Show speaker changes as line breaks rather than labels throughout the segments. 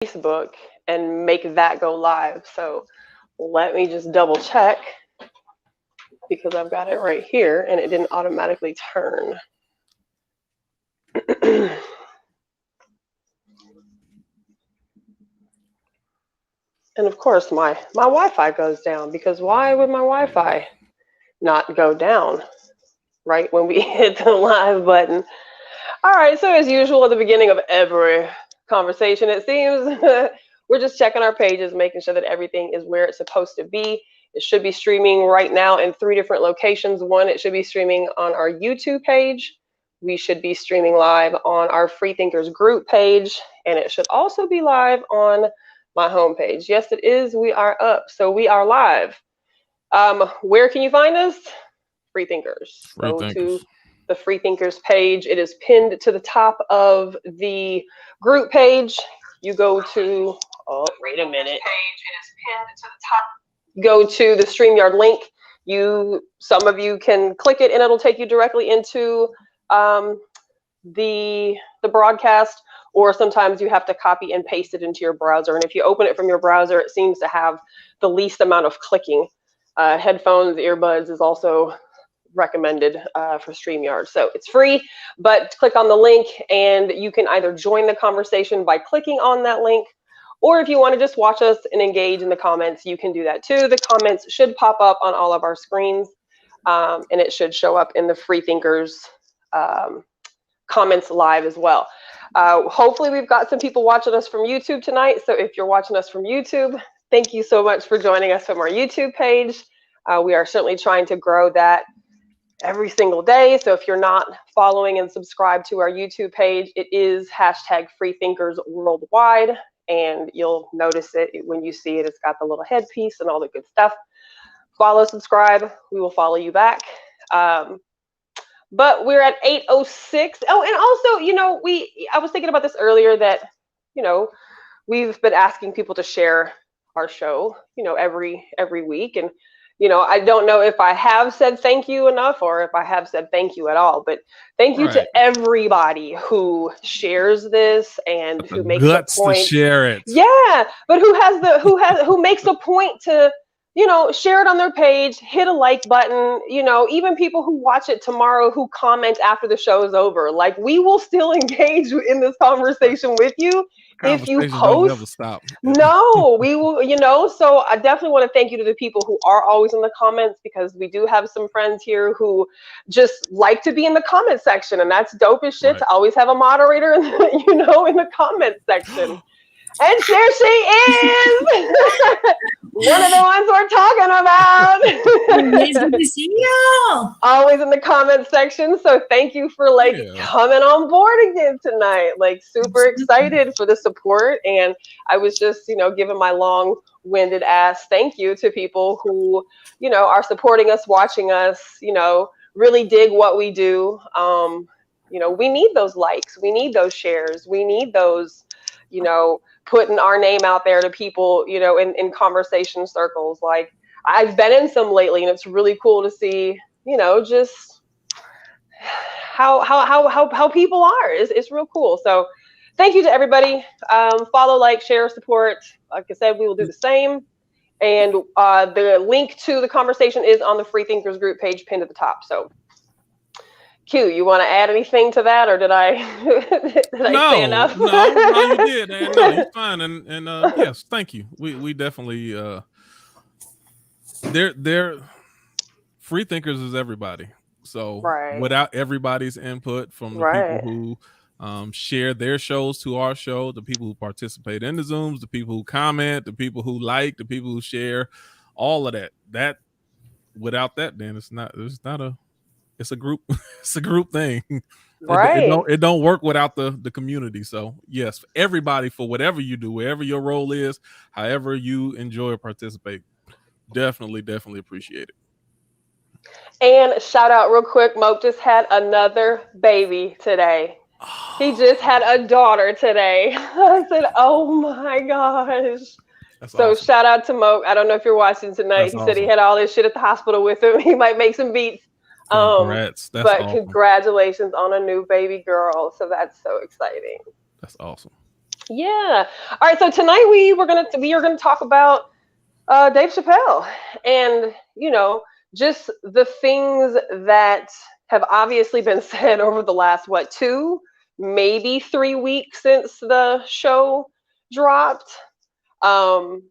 Facebook and make that go live. So let me just double check because I've got it right here and it didn't automatically turn. And of course, my Wi-Fi goes down because why would my Wi-Fi not go down right when we hit the live button? All right, so as usual at the beginning of every conversation, it seems, we're just checking our pages, making sure that everything is where it's supposed to be. It should be streaming right now in 3 different locations. One, it should be streaming on our YouTube page. We should be streaming live on our Freethinkers group page, and it should also be live on my homepage. Yes, it is. We are up, so we are live. Where can you find us? Freethinkers. Go to the Freethinkers page. It is pinned to the top of the group page. You go to, oh, wait a minute. It is pinned to the top. Go to the StreamYard link. Some of you can click it and it'll take you directly into the broadcast, or sometimes you have to copy and paste it into your browser. And if you open it from your browser, it seems to have the least amount of clicking. Headphones, earbuds is also recommended for StreamYard. So it's free, but click on the link and you can either join the conversation by clicking on that link, or if you want to just watch us and engage in the comments, you can do that too. The comments should pop up on all of our screens, and it should show up in the Freethinkers comments live as well. Hopefully we've got some people watching us from YouTube tonight. So if you're watching us from YouTube, thank you so much for joining us from our YouTube page. We are certainly trying to grow that every single day. So if you're not following and subscribed to our YouTube page, it is #FreeThinkersWorldwide, and you'll notice it when you see it. It's got the little headpiece and all the good stuff. Follow, subscribe, we will follow you back. But we're at 8:06. Oh, and also, I was thinking about this earlier that, we've been asking people to share our show, every week. And, I don't know if I have said thank you enough or if I have said thank you at all, but thank you to everybody who shares this and who makes a point
to share it.
Yeah, but who makes a point to, share it on their page, hit a like button, even people who watch it tomorrow who comment after the show is over. Like, we will still engage in this conversation with you if you post.
Don't never stop.
No, we will, so I definitely want to thank you to the people who are always in the comments, because we do have some friends here who just like to be in the comment section, and that's dope as shit to always have a moderator in the, in the comment section. And there she is, one of the ones we're talking about.
It's good to see you.
Always in the comment section. So thank you for coming on board again tonight. Super excited for the support. And I was just, giving my long-winded ass thank you to people who, are supporting us, watching us, really dig what we do. We need those likes. We need those shares. We need those, putting our name out there to people, in conversation circles. Like, I've been in some lately, and it's really cool to see, just how people are. It's real cool. So thank you to everybody. Follow, like, share, support. Like I said, we will do the same. And the link to the conversation is on the Freethinkers group page pinned at the top. So Q, you want to add anything to that, or did I say enough?
No, you did. And no, you're fine. And yes, thank you. We definitely they're Freethinkers is everybody. So without everybody's input, from the people who share their shows to our show, the people who participate in the Zooms, the people who comment, the people who like, the people who share, all of that without that, then it's a group it's a group thing. It don't work without the community. So yes, everybody, for whatever you do, wherever your role is, however you enjoy or participate, definitely appreciate it.
And shout out real quick, Moke just had another baby today. He just had a daughter today. I said, oh my gosh. That's awesome. Shout out to Moke. I don't know if you're watching tonight. He said he had all this shit at the hospital with him. He might make some beats.
Congrats.
But awesome. Congratulations on a new baby girl. So that's so exciting.
That's awesome.
Yeah. All right. So tonight we are gonna talk about Dave Chappelle, and just the things that have obviously been said over the last maybe 3 weeks since the show dropped. Um,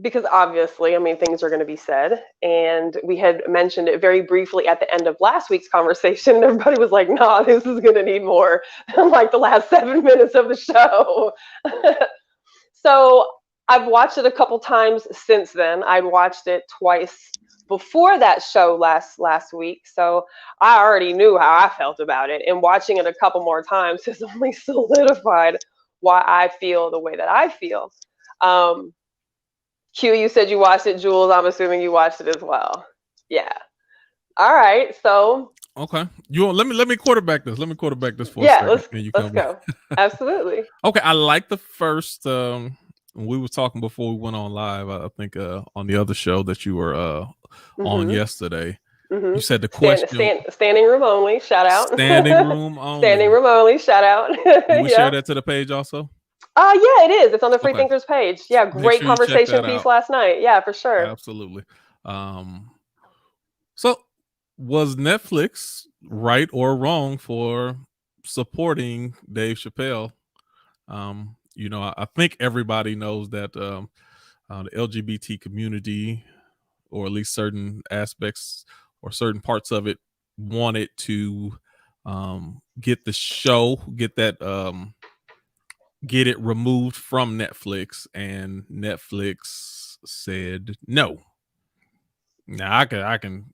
because obviously, I mean, things are going to be said. And we had mentioned it very briefly at the end of last week's conversation. Everybody was like, nah, this is going to need more than like the last 7 minutes of the show. So I've watched it a couple times since then. I watched it twice before that show last week. So I already knew how I felt about it. And watching it a couple more times has only solidified why I feel the way that I feel. Q, you said you watched it. Jules, I'm assuming you watched it as well. Yeah. All right. So.
Okay. Let me quarterback this. Let me quarterback this for
a
second.
Let's go. Absolutely.
Okay. I like the first. We were talking before we went on live. I think on the other show that you were on yesterday. You said the question.
Standing room only. Shout out.
Standing room only.
Standing room only. Shout out.
Can we share that to the page also?
Yeah, it is. It's on the Freethinkers page. Yeah, great conversation piece last night. Yeah, for sure.
Absolutely. So was Netflix right or wrong for supporting Dave Chappelle? I think everybody knows that the LGBT community, or at least certain aspects or certain parts of it, wanted to get the show, get it removed from Netflix, and Netflix said no. Now I can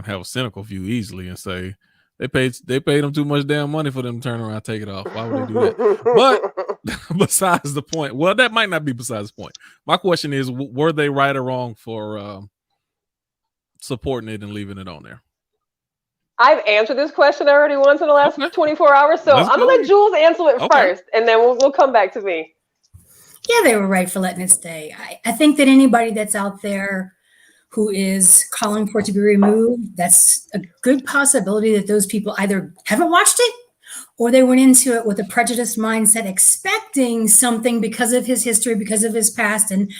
have a cynical view easily and say they paid them too much damn money for them to turn around and take it off. Why would they do that? But besides the point, well, that might not be besides the point. My question is, were they right or wrong for supporting it and leaving it on there?
I've answered this question already once in the last 24 hours, so I'm gonna let Jules answer it first, and then we'll come back to me.
Yeah, they were right for letting it stay. I think that anybody that's out there who is calling for it to be removed, that's a good possibility that those people either haven't watched it or they went into it with a prejudiced mindset, expecting something because of his history, because of his past. And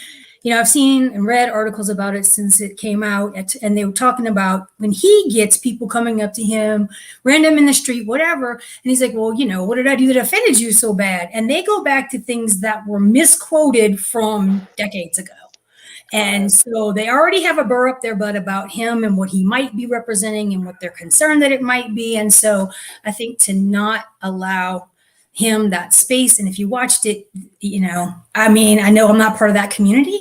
I've seen and read articles about it since it came out, and they were talking about when he gets people coming up to him, random in the street, whatever, and he's like, well, what did I do that offended you so bad? And they go back to things that were misquoted from decades ago. And so they already have a burr up their butt about him and what he might be representing and what they're concerned that it might be. And so I think to not allow him that space. And if you watched it, I know I'm not part of that community,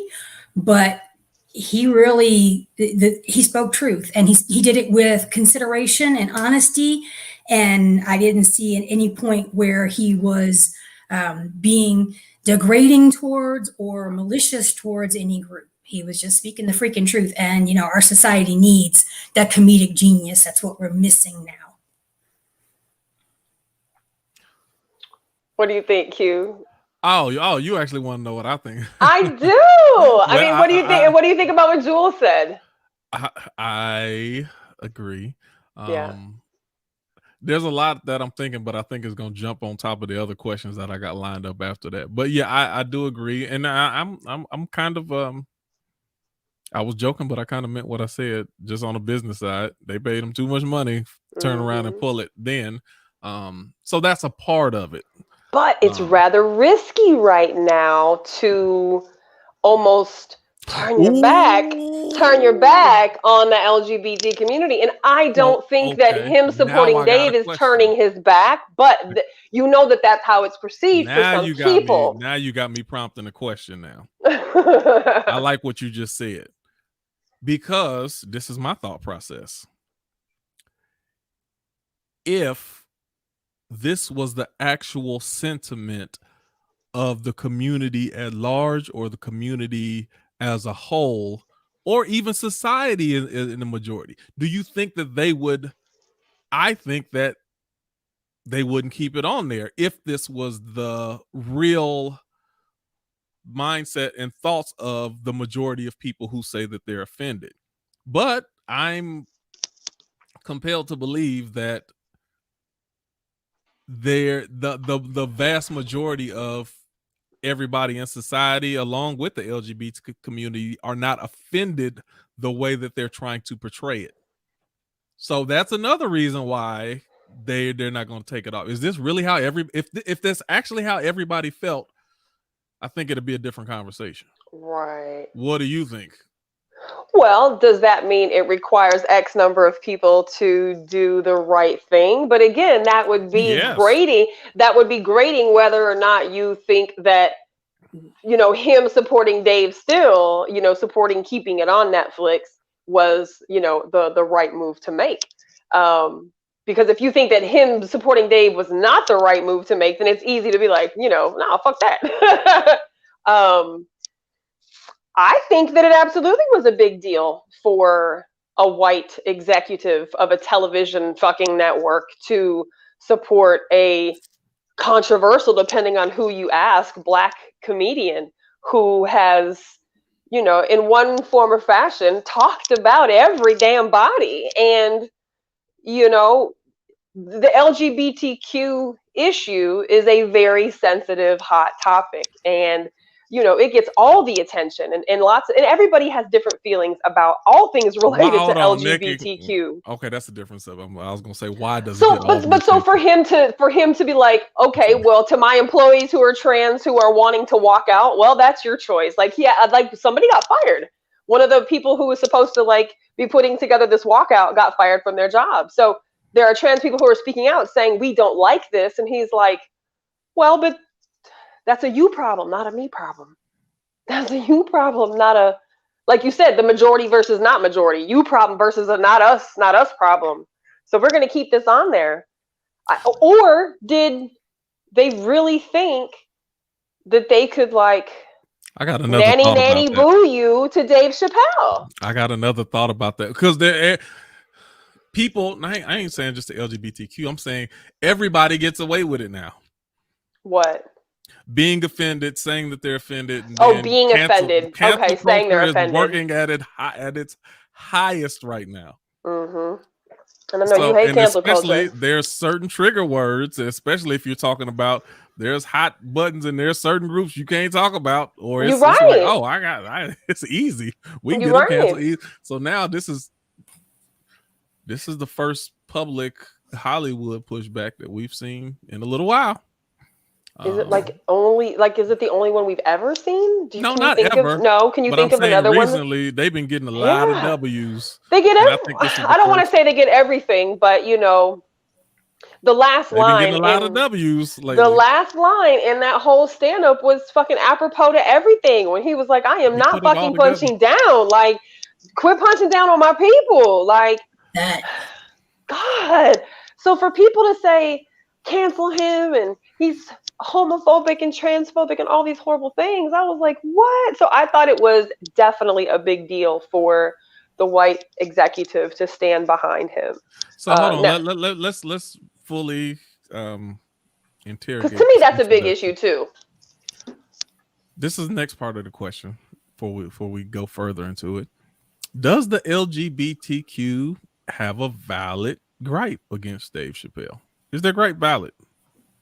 but he really, he spoke truth, and he did it with consideration and honesty. And I didn't see at any point where he was being degrading towards or malicious towards any group. He was just speaking the freaking truth. And, our society needs that comedic genius. That's what we're missing now.
What do you think, Q?
Oh, you actually want to know what I think?
I do. I mean, what do you think? And what do you think about what Jules said?
I agree.
Yeah.
There's a lot that I'm thinking, but I think it's gonna jump on top of the other questions that I got lined up after that. But yeah, I do agree, and I'm kind of I was joking, but I kind of meant what I said. Just on the business side, they paid him too much money, turn around and pull it. Then, so that's a part of it.
But it's rather risky right now to almost turn your back on the LGBT community. And I don't think that him supporting Dave is turning his back, but that's how it's perceived for some people.
Now you got me prompting a question now. I like what you just said, because this is my thought process. If this was the actual sentiment of the community at large, or the community as a whole, or even society in the majority, do you think that they would? I think that they wouldn't keep it on there if this was the real mindset and thoughts of the majority of people who say that they're offended. But I'm compelled to believe that the vast majority of everybody in society, along with the LGBT community, are not offended the way that they're trying to portray it. So that's another reason why they're not going to take it off. Is this really how if that's actually how everybody felt, I think it'd be a different conversation.
Right.
What do you think?
Well, does that mean it requires X number of people to do the right thing? But again, that would be grading. That would be grading whether or not you think that, him supporting Dave still, supporting keeping it on Netflix was, the right move to make. Because if you think that him supporting Dave was not the right move to make, then it's easy to be like, no, fuck that. I think that it absolutely was a big deal for a white executive of a television fucking network to support a controversial, depending on who you ask, Black comedian who has, in one form or fashion, talked about every damn body. And, the LGBTQ issue is a very sensitive, hot topic. And it gets all the attention and everybody has different feelings about all things related to LGBTQ.
Nikki, okay, that's the difference of them. I was gonna say, why does
so for him to be like, okay, well, to my employees who are trans who are wanting to walk out, well, that's your choice. Like, somebody got fired. One of the people who was supposed to be putting together this walkout got fired from their job. So there are trans people who are speaking out saying we don't like this, and he's like, well, but that's a you problem, not a me problem. That's a you problem, not a, like you said, the majority versus not majority. You problem versus a not us problem. So we're going to keep this on there. Or did they really think that they could I
got another
nanny boo you to Dave Chappelle?
I got another thought about that because people, I ain't saying just the LGBTQ. I'm saying everybody gets away with it now.
What?
Being offended, saying that they're offended.
Being offended. Okay, saying they're offended.
Working at its highest right now.
Mm-hmm. And I know you hate cancel culture.
There's certain trigger words, especially if you're talking about there's hot buttons and there's certain groups you can't talk about, or it's like, oh, it's easy. We can get them canceled easy. So now this is the first public Hollywood pushback that we've seen in a little while.
Is it is it the only one we've ever seen?
No, not ever.
Can you think of another one?
Recently, they've been getting a lot of W's.
They get I don't want to say they get everything, but the last line.
They've been getting a lot of W's lately.
The last line in that whole stand-up was fucking apropos to everything. When he was like, "I am not fucking punching down. Like, quit punching down on my people." Like that. God. So for people to say cancel him and he's homophobic and transphobic and all these horrible things, I was like, what? So I thought it was definitely a big deal for the white executive to stand behind him.
So hold on, let's fully interrogate.
Because to me, that's a big issue too.
This is the next part of the question before we go further into it. Does the LGBTQ have a valid gripe against Dave Chappelle? Is their gripe valid?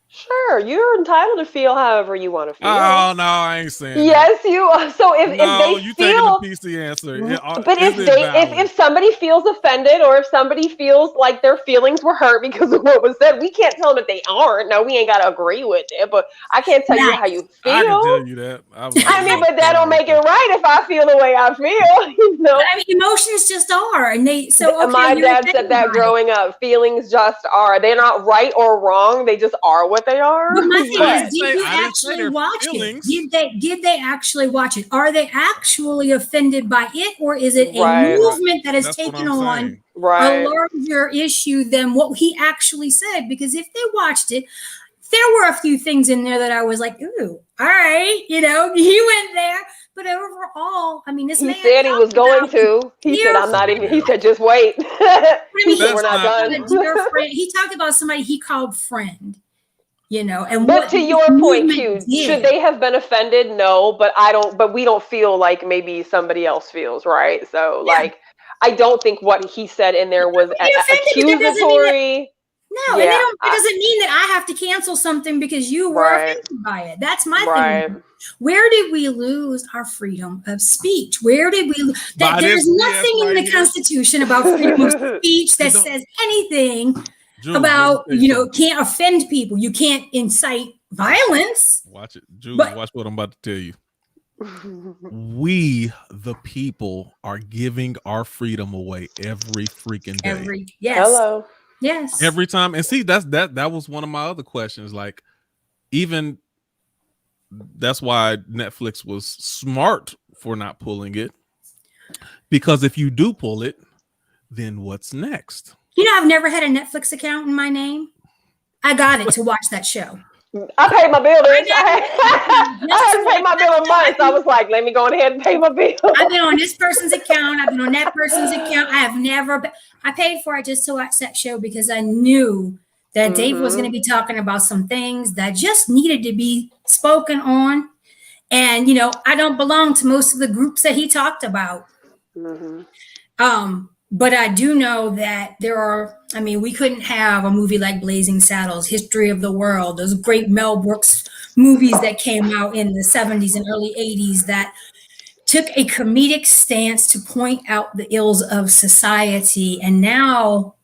Sure, you're entitled to feel however you want to feel.
Oh no, I ain't saying.
Yes, that. You are. So if they
you
feel,
taking the PC answer.
But if somebody feels offended or if somebody feels like their feelings were hurt because of what was said, we can't tell them that they aren't. No, we ain't got to agree with it. But I can't tell you how you feel.
I can tell you that.
But that don't make it right if I feel the way I feel.
I mean, emotions just are, and they. So okay,
my dad said that growing up. Feelings just are. They're not right or wrong. They just are what they are.
But my thing is, did you actually watch it? Did they actually watch it? Are they actually offended by it, or is it a movement that has taken on a larger issue than what he actually said? Because if they watched it, there were a few things in there that I was like, ooh, all right, he went there. But overall, I mean, this man
said he was going to. He said, I'm not even. He said, just wait. He said, we're not done.
He talked about somebody he called friend. And
but to your point, Q, should they have been offended? No, but we don't feel like maybe somebody else feels, right? So I don't think what he said in there was accusatory.
No, and it doesn't mean that I have to cancel something because you were offended by it. That's my thing. Where did we lose our freedom of speech? Where did we? There's nothing in the Constitution about freedom of speech that says anything about can't offend people. You can't incite violence.
Watch it, Julie. Watch what I'm about to tell you. We, the people, are giving our freedom away every freaking day.
Hello.
Yes.
Every time. And see, that was one of my other questions. Like, even that's why Netflix was smart for not pulling it. Because if you do pull it, then what's next?
I've never had a Netflix account in my name. I got it to watch that show.
I paid my bill. I hadn't paid my bill in months. I was like, let me go ahead and pay my bill.
I've been on this person's account. I've been on that person's account. I paid for it just to watch that show because I knew that Dave was going to be talking about some things that just needed to be spoken on. And, I don't belong to most of the groups that he talked about. But I do know that we couldn't have a movie like Blazing Saddles, History of the World, those great Mel Brooks movies that came out in the 70s and early 80s that took a comedic stance to point out the ills of society. And now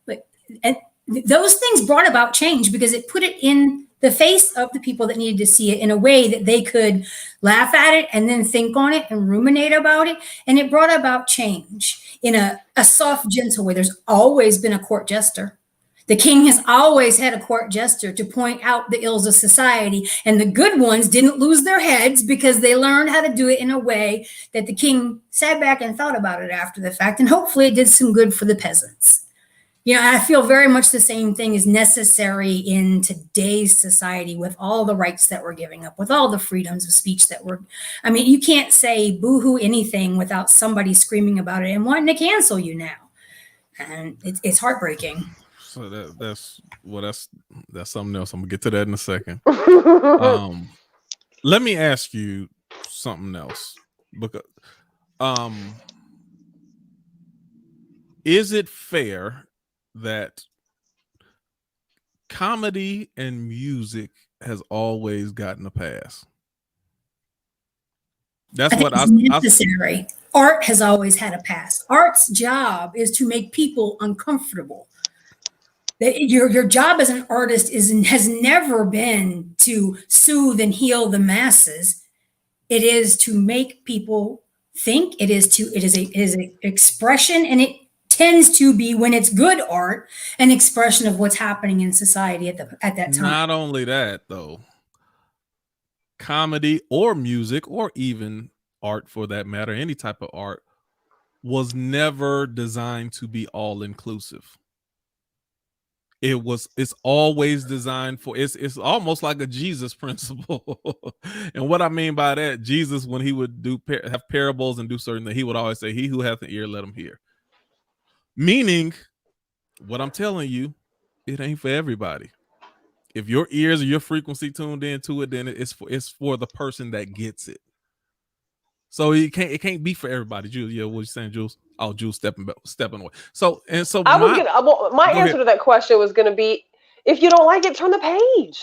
those things brought about change because it put it in the face of the people that needed to see it in a way that they could laugh at it and then think on it and ruminate about it. And it brought about change in a soft, gentle way. There's always been a court jester. The king has always had a court jester to point out the ills of society. And the good ones didn't lose their heads because they learned how to do it in a way that the king sat back and thought about it after the fact. And hopefully it did some good for the peasants. I feel very much the same thing is necessary in today's society with all the rights that we're giving up, with all the freedoms of speech you can't say boo-hoo anything without somebody screaming about it and wanting to cancel you now. And it's heartbreaking.
So that's something else. I'm gonna get to that in a second. Let me ask you something else. Because is it fair that comedy and music has always gotten a pass? That's what
necessary. Art has always had a pass. Art's job is to make people uncomfortable. Your job as an artist has never been to soothe and heal the masses. It is to make people think. It is an expression, and it tends to be, when it's good art, an expression of what's happening in society at that time.
Not only that, though, comedy or music or even art for that matter, any type of art, was never designed to be all inclusive. It's always designed for, it's almost like a Jesus principle. And what I mean by that, Jesus, when he would have parables and do certain things, he would always say, he who hath an ear, let him hear. Meaning, what I'm telling you, it ain't for everybody. If your ears or your frequency tuned into it, then it's for the person that gets it. So it can't be for everybody. Jules, what you saying, Jules? Oh, Jules stepping away.
My answer to that question was gonna be, if you don't like it, turn the page.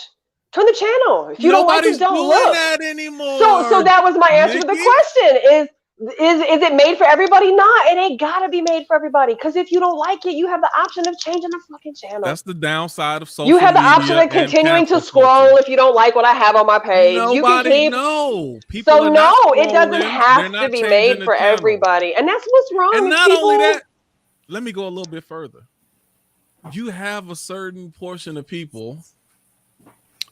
Turn the channel. If you don't like it, don't look.
That anymore.
So that was my answer to the question. Is it made for everybody? Not. It ain't gotta be made for everybody. Because if you don't like it, you have the option of changing the fucking channel.
That's the downside of social
media. You have the
media
option of continuing to scroll if you don't like what I have on my page.
It
doesn't have to be made for everybody. And that's what's wrong.
And not only that, let me go a little bit further. You have a certain portion of people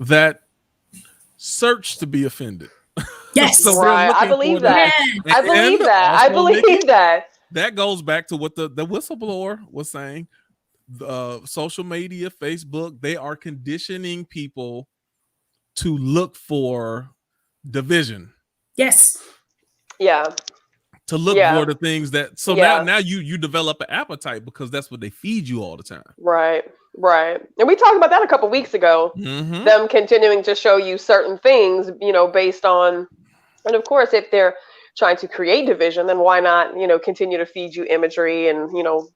that search to be offended.
Yes,
so right. I believe that. I believe that.
That goes back to what the whistleblower was saying. Social media, Facebook, they are conditioning people to look for division.
Yes.
Yeah.
To look for the things that now you develop an appetite because that's what they feed you all the time.
Right. And we talked about that a couple weeks ago. Mm-hmm. Them continuing to show you certain things, based on, and of course, if they're trying to create division, then why not, continue to feed you imagery and,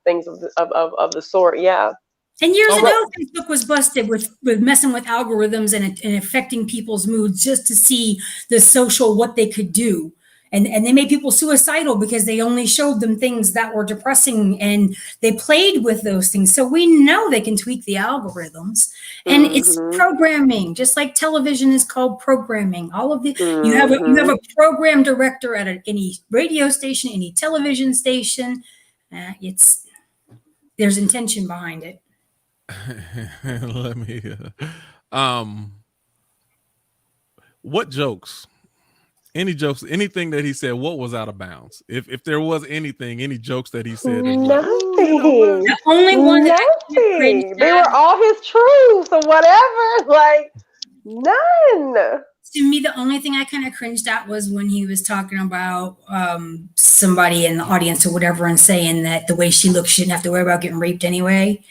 things of the sort. Yeah.
And years ago, Facebook was busted with messing with algorithms and affecting people's moods just to see the social, what they could do. And they made people suicidal because they only showed them things that were depressing, and they played with those things. So we know they can tweak the algorithms, and it's programming, just like television is called programming. All of the you have a program director at any radio station, any television station. There's intention behind it.
Let me. What jokes? Any jokes? Anything that he said? What was out of bounds? If there was anything, any jokes that he said?
Nothing.
The only one
nothing. They were all his truths or whatever. Like none.
To me, the only thing I kind of cringed at was when he was talking about somebody in the audience or whatever, and saying that the way she looks, she didn't have to worry about getting raped anyway.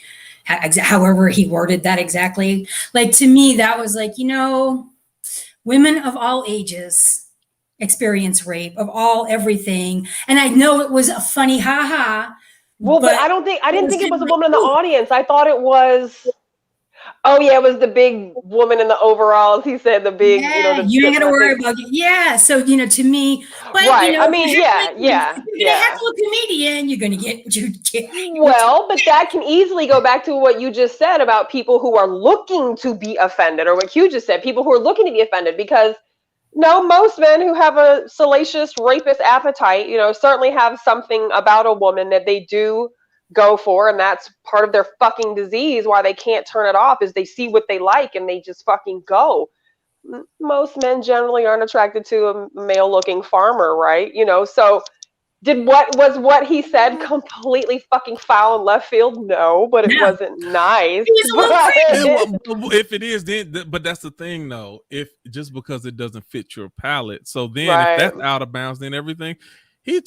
However he worded that exactly. Like, to me, that was like, women of all ages experience rape, of everything. And I know it was a funny ha-ha.
Well, but I didn't think it was a woman in the audience. I thought it was, it was the big woman in the overalls. He said the big,
you ain't got to worry about it. Yeah. So, to me, but,
right.
I
mean,
If you're a heckle comedian, you're going to get what you get.
Well, but that can easily go back to what you just said about people who are looking to be offended, or what Q just said, people who are looking to be offended, because most men who have a salacious rapist appetite, certainly have something about a woman that they do go for, and that's part of their fucking disease, why they can't turn it off, is they see what they like and they just fucking go. Most men generally aren't attracted to a male looking farmer, right? So what he said completely fucking foul and left field? No, but it wasn't nice.
If it is, then, but that's the thing, though. If just because it doesn't fit your palate, so then if that's out of bounds, then everything. He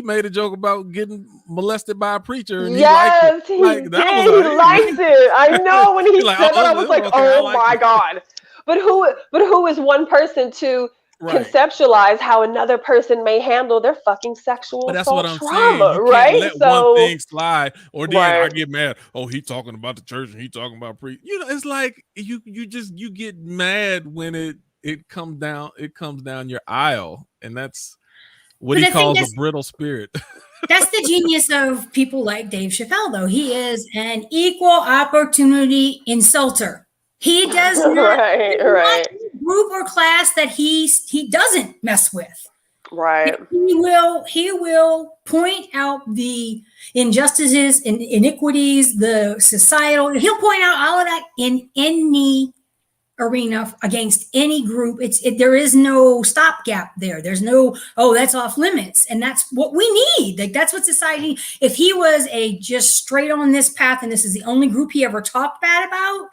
made a joke about getting molested by a preacher, and he liked it. Like, he
liked it. I know when he said that, I was like, oh my God. But who is one person to conceptualize how another person may handle their fucking sexual assault trauma, right?
Let one thing slide, or then I get mad. Oh, he talking about the church and he talking about preach. It's like you get mad when it comes down your aisle, and that's what he calls a brittle spirit.
That's the genius of people like Dave Chappelle, though. He is an equal opportunity insulter. He does not group or class that he doesn't mess with.
Right.
He will point out the injustices and iniquities, the societal. He'll point out all of that in any arena against any group. There is no stopgap there. There's no, that's off limits. And that's what we need. Like, that's what society, if he was just straight on this path and this is the only group he ever talked bad about,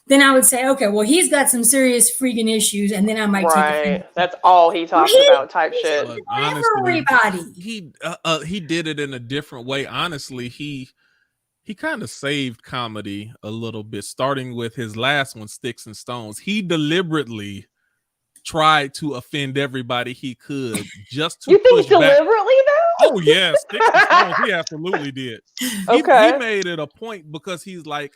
then I would say, okay, well, he's got some serious freaking issues, and then I might take it.
That's all he talks about, type shit.
Honestly, he did it in a different way. Honestly, he kind of saved comedy a little bit, starting with his last one, Sticks and Stones. He deliberately tried to offend everybody he could, just to
You think deliberately, though?
Oh, yeah, Sticks and Stones, he absolutely did.
Okay.
He made it a point because he's like,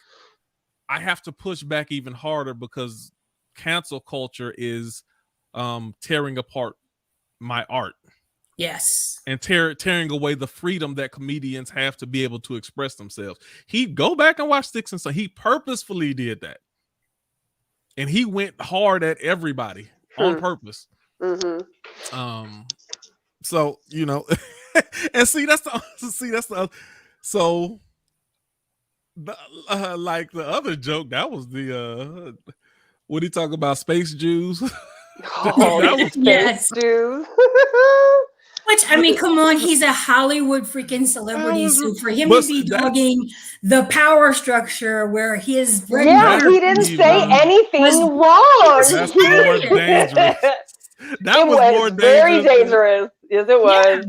I have to push back even harder because cancel culture is tearing apart my art.
Yes.
And tearing away the freedom that comedians have to be able to express themselves. He'd go back and watch Sticks and Stones. He purposefully did that. And he went hard at everybody on purpose.
Mm-hmm.
So, and so like the other joke, that was the what he talk about, space Jews.
That was space Jews.
Which, I mean, come on, he's a Hollywood freaking celebrity, so for him to be dogging the power structure where his
he didn't say anything wrong.
That's more dangerous. That was more dangerous.
Very dangerous. Yes, it was.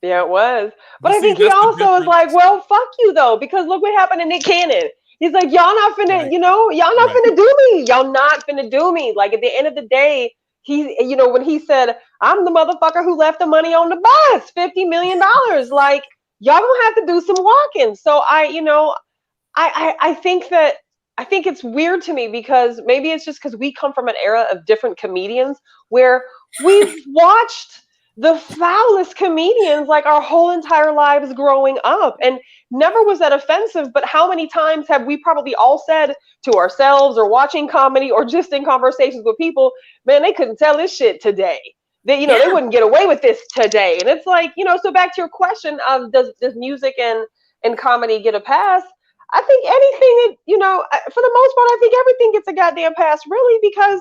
Yeah, it was. But I think he also was like, well, fuck you, though, because look what happened to Nick Cannon. He's like, y'all not finna, y'all not finna do me. Y'all not finna do me. Like, at the end of the day, when he said, I'm the motherfucker who left the money on the bus, $50 million. Like, y'all gonna have to do some walking. So I think it's weird to me because maybe it's just because we come from an era of different comedians where we've watched the foulest comedians like our whole entire lives growing up, and never was that offensive. But how many times have we probably all said to ourselves or watching comedy or just in conversations with people, man, they couldn't tell this shit today. They, they wouldn't get away with this today. And it's like, so back to your question of does music and comedy get a pass? I think anything, for the most part, I think everything gets a goddamn pass, really, because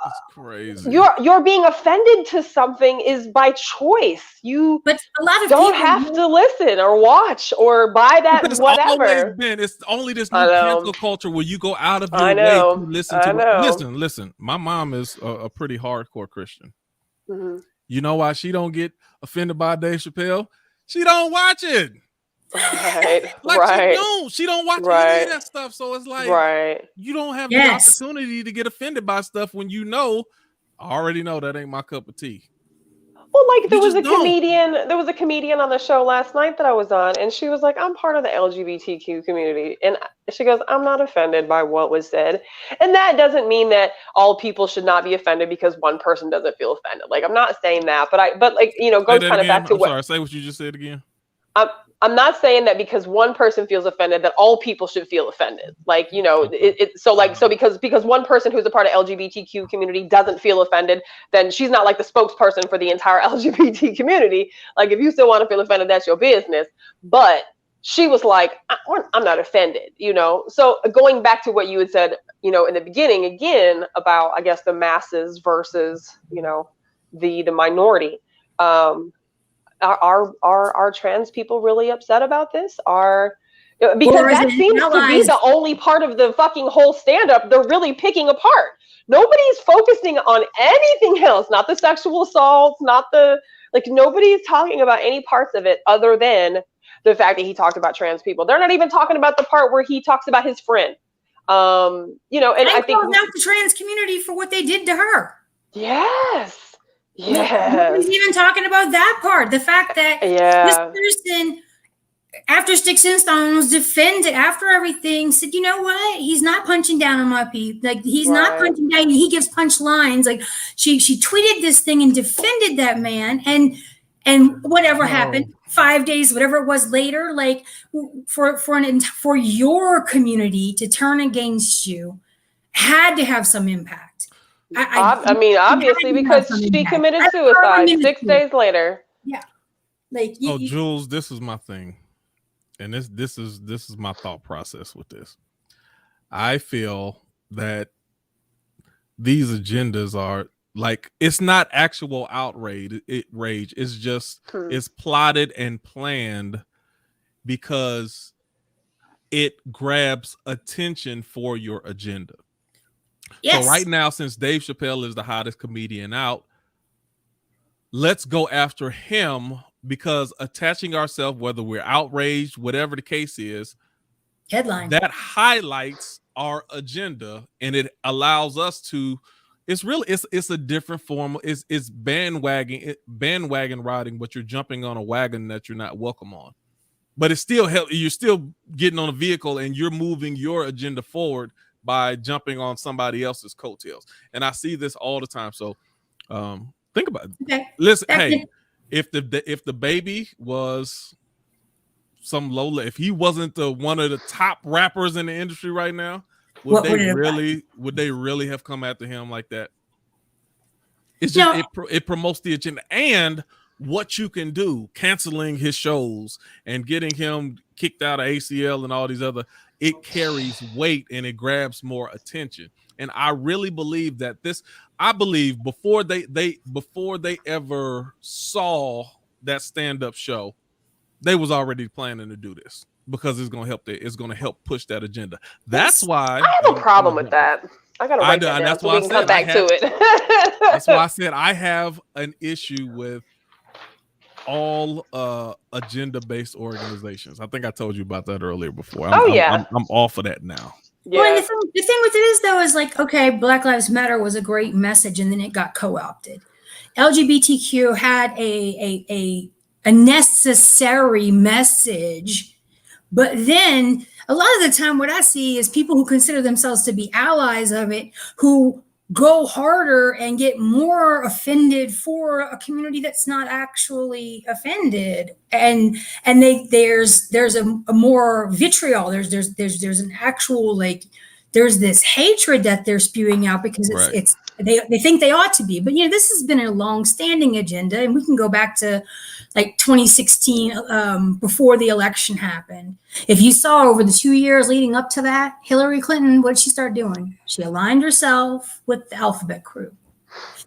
it's crazy.
You're being offended to something is by choice. But a lot of don't have to listen or watch or buy that whatever.
It's only this new cancel culture where you go out of your way to listen to. Listen. My mom is a pretty hardcore Christian. Mm-hmm. You know why she don't get offended by Dave Chappelle? She don't watch it.
Right.
She don't watch any of that stuff. So it's like you don't have the opportunity to get offended by stuff when I already know that ain't my cup of tea.
Well, like there was a comedian on the show last night that I was on, and she was like, I'm part of the LGBTQ community. And she goes, I'm not offended by what was said. And that doesn't mean that all people should not be offended because one person doesn't feel offended. Like, I'm not saying that, but goes kind of back to
what. Sorry, say what you just said again.
I'm not saying that because one person feels offended that all people should feel offended. Like, so because one person who's a part of LGBTQ community doesn't feel offended, then she's not like the spokesperson for the entire LGBT community. Like, if you still want to feel offended, that's your business. But she was like, I'm not offended, So going back to what you had said, in the beginning, again, about, I guess, the masses versus, the minority. Are trans people really upset about this? Because that seems to be the only part of the fucking whole stand-up they're really picking apart. Nobody's focusing on anything else, not the sexual assaults, nobody's talking about any parts of it other than the fact that he talked about trans people. They're not even talking about the part where he talks about his friend. And I think
out the trans community for what they did to her.
Yes.
Nobody's even talking about that part. The fact that this person, after Sticks and Stones, defended after everything, said, you know what? He's not punching down on my people. Like, he's not punching down. He gives punch lines. Like, she tweeted this thing and defended that man. And whatever happened 5 days, whatever it was later, like for your community to turn against you had to have have some impact.
I mean, obviously, because she committed suicide 6 days later.
Yeah.
Jules, this is my thing. And this is my thought process with this. I feel that these agendas are like, it's not actual outrage. It's just it's plotted and planned because it grabs attention for your agenda. Yes. So right now, since Dave Chappelle is the hottest comedian out, let's go after him because attaching ourselves, whether we're outraged, whatever the case is,
headline
that highlights our agenda and it allows us to. It's a different form. It's bandwagon riding, but you're jumping on a wagon that you're not welcome on. But it's still you're still getting on a vehicle and you're moving your agenda forward by jumping on somebody else's coattails. And I see this all the time. So think about it. Okay. Listen, hey, if the baby was some if he wasn't one of the top rappers in the industry right now, would they really have come after him like that? It's just it promotes the agenda and what you can do, canceling his shows and getting him kicked out of ACL and all these other. It carries weight and it grabs more attention. And I really believe that before they ever saw that stand-up show, they was already planning to do this because it's going to help push that agenda. That's why
I have a problem with that. I gotta write that down so we can come back to it.
That's why I said I have an issue with all agenda-based organizations. I think I told you about that earlier before. I'm all for that now.
Yeah. Well, the thing with it is though is like, okay, Black Lives Matter was a great message and then it got co-opted. LGBTQ had a necessary message, but then a lot of the time what I see is people who consider themselves to be allies of it, who go harder and get more offended for a community that's not actually offended, and there's a more vitriol, there's an actual, like, there's this hatred that they're spewing out because it's they think they ought to be. But this has been a long-standing agenda, and we can go back to like 2016, before the election happened. If you saw over the 2 years leading up to that, Hillary Clinton, what did she start doing? She aligned herself with the alphabet crew.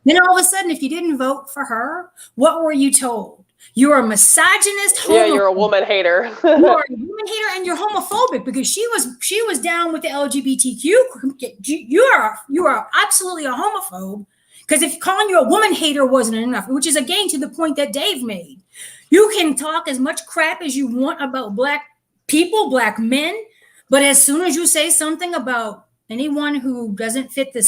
Then all of a sudden, if you didn't vote for her, what were you told? You're a misogynist.
Yeah, you're a woman hater.
You're a woman hater, and you're homophobic because she was down with the LGBTQ. You are absolutely a homophobe. Because if calling you a woman hater wasn't enough, which is again to the point that Dave made, you can talk as much crap as you want about Black people, Black men, but as soon as you say something about anyone who doesn't fit the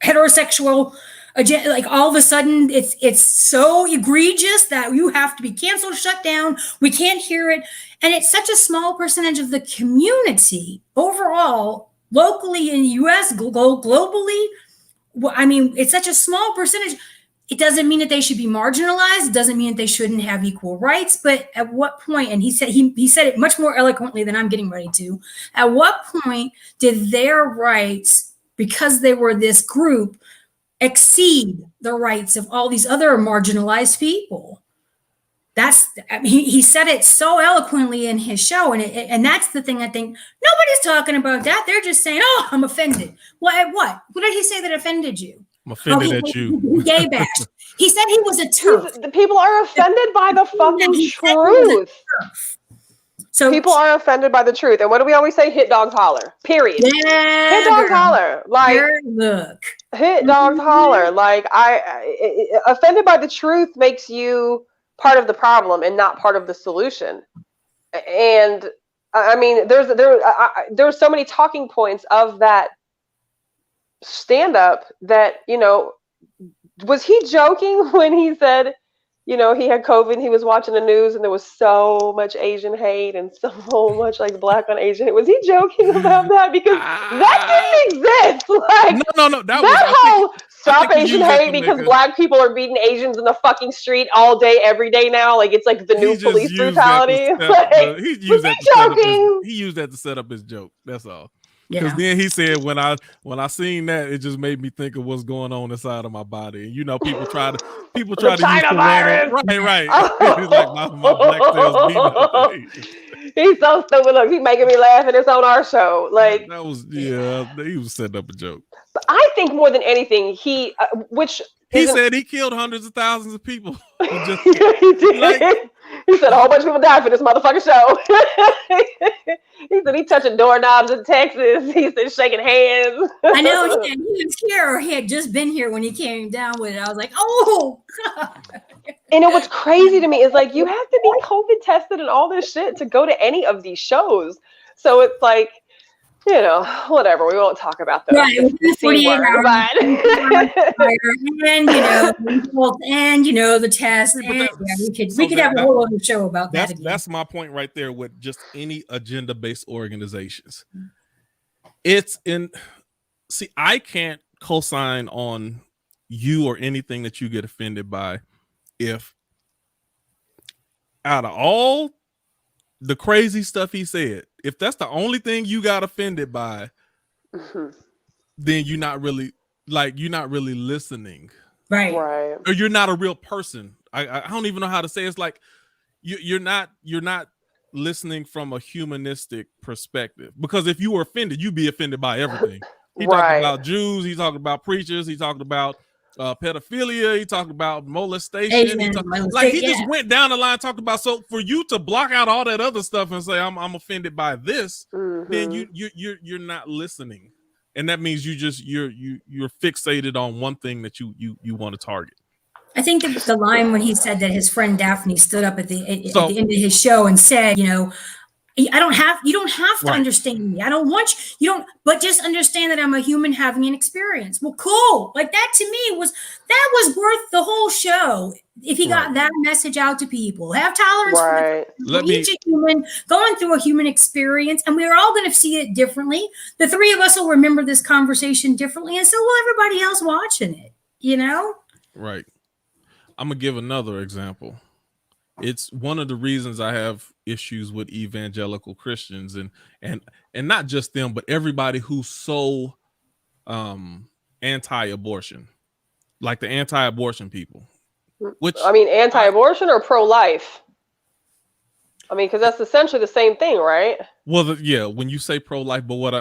heterosexual agenda, like all of a sudden it's so egregious that you have to be canceled, shut down. We can't hear it, and it's such a small percentage of the community overall, locally in the U.S., globally. Well, I mean, it's such a small percentage. It doesn't mean that they should be marginalized. It doesn't mean that they shouldn't have equal rights. But at what point, and he said it much more eloquently than I'm getting ready to, at what point did their rights, because they were this group, exceed the rights of all these other marginalized people? He said it so eloquently in his show, and that's the thing. I think nobody's talking about that. They're just saying, "Oh, I'm offended." What? What did he say that offended you?
I'm offended at you.
Gay bash. He said he was a turf.
The people are offended by the fucking truth. So people are offended by the truth. And what do we always say? Hit dog holler. Period.
Yeah,
hit dog holler. Like,
look.
Hit dog holler. Like, offended by the truth makes you part of the problem and not part of the solution. And I mean, there's so many talking points of that stand-up that, was he joking when he said, he had COVID and he was watching the news and there was so much Asian hate and so much like Black on Asian hate? Was he joking about that? Because that didn't exist. Like,
no.
That whole stop Asian hate because Black people are beating Asians in the fucking street all day, every day now. Like, it's like the new police brutality.
He used that to set up his joke. That's all. Because then he said, when I seen that, it just made me think of what's going on inside of my body. And people try to use the
virus.
Right. He's like, my Black cells beating up.
He's so stupid. Look, he's making me laugh, and it's on our show. Like,
he was setting up a joke.
But I think more than anything, he
said he killed hundreds of thousands of people.
He did. He said a whole bunch of people died for this motherfucking show. He said he touching doorknobs in Texas. He said shaking hands.
I know he was here, or he had just been here when he came down with it. I was like, oh God.
And what's crazy to me is, like, you have to be COVID tested and all this shit to go to any of these shows. So it's like, whatever. We won't talk about those.
Right. The 48 hours. And the test. We could have a whole other show about that.
That's my point right there with just any agenda-based organizations. I can't co-sign on you or anything that you get offended by if out of all the crazy stuff he said, if that's the only thing you got offended by, then you're not really listening.
Right.
Or you're not a real person. I don't even know how to say it. It's like you're not listening from a humanistic perspective. Because if you were offended, you'd be offended by everything. He talked about Jews, he talked about preachers, he talked about pedophilia, he talked about molestation. He just went down the line, talked about. So for you to block out all that other stuff and say I'm offended by this, then you're not listening, and that means you're fixated on one thing that you want to target.
I think the line when he said that his friend Daphne stood up at the end of his show and said, you don't have to understand me. I don't want but just understand that I'm a human having an experience. Well, cool. Like that to me was worth the whole show. If he got that message out to people, have tolerance for each human going through a human experience, and we're all going to see it differently. The three of us will remember this conversation differently, and so will everybody else watching it, you know?
Right. I'm going to give another example. It's one of the reasons I have issues with evangelical Christians and not just them, but everybody who's so anti-abortion, like the anti-abortion people. Which
I mean, anti-abortion or pro-life? I mean, because that's essentially the same thing, right?
Well, yeah, when you say pro-life, but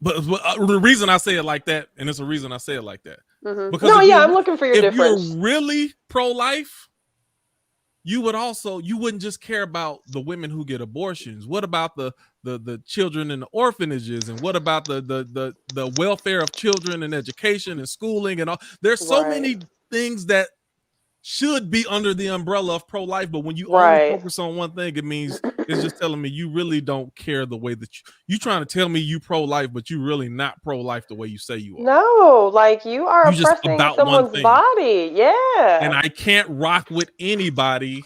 the reason I say it like that, and it's a reason I say it like that.
Mm-hmm. Because I'm looking for your difference.
If you're really pro-life, you wouldn't just care about the women who get abortions. What about the children in the orphanages, and what about the welfare of children and education and schooling and all? There's so many things that should be under the umbrella of pro-life, but when you only focus on one thing, it's just telling me you really don't care the way that you trying to tell me you pro-life, but you really not pro-life the way you say you are.
No, like you are oppressing someone's body. Yeah.
And I can't rock with anybody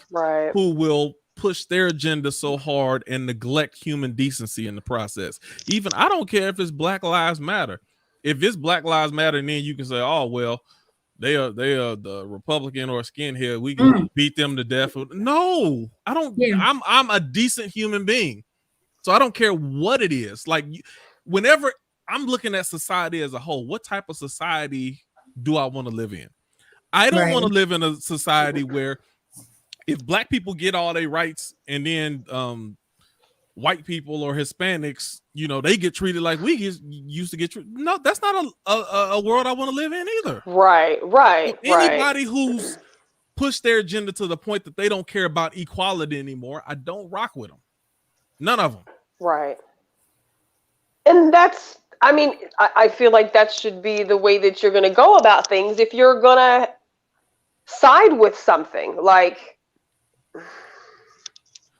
who will push their agenda so hard and neglect human decency in the process. Even I don't care if it's Black Lives Matter. If it's Black Lives Matter, then you can say, oh, well, they are the Republican or skinhead. We can beat them to death. No, I don't. Yeah. I'm a decent human being, so I don't care what it is. Like whenever I'm looking at society as a whole, what type of society do I want to live in? I don't want to live in a society where if Black people get all their rights and then white people or Hispanics, they get treated like we used to get treated. No, that's not a world I want to live in either.
Right.
So anybody who's pushed their agenda to the point that they don't care about equality anymore, I don't rock with them. None of them.
Right. And I feel like that should be the way that you're going to go about things if you're going to side with something. Like,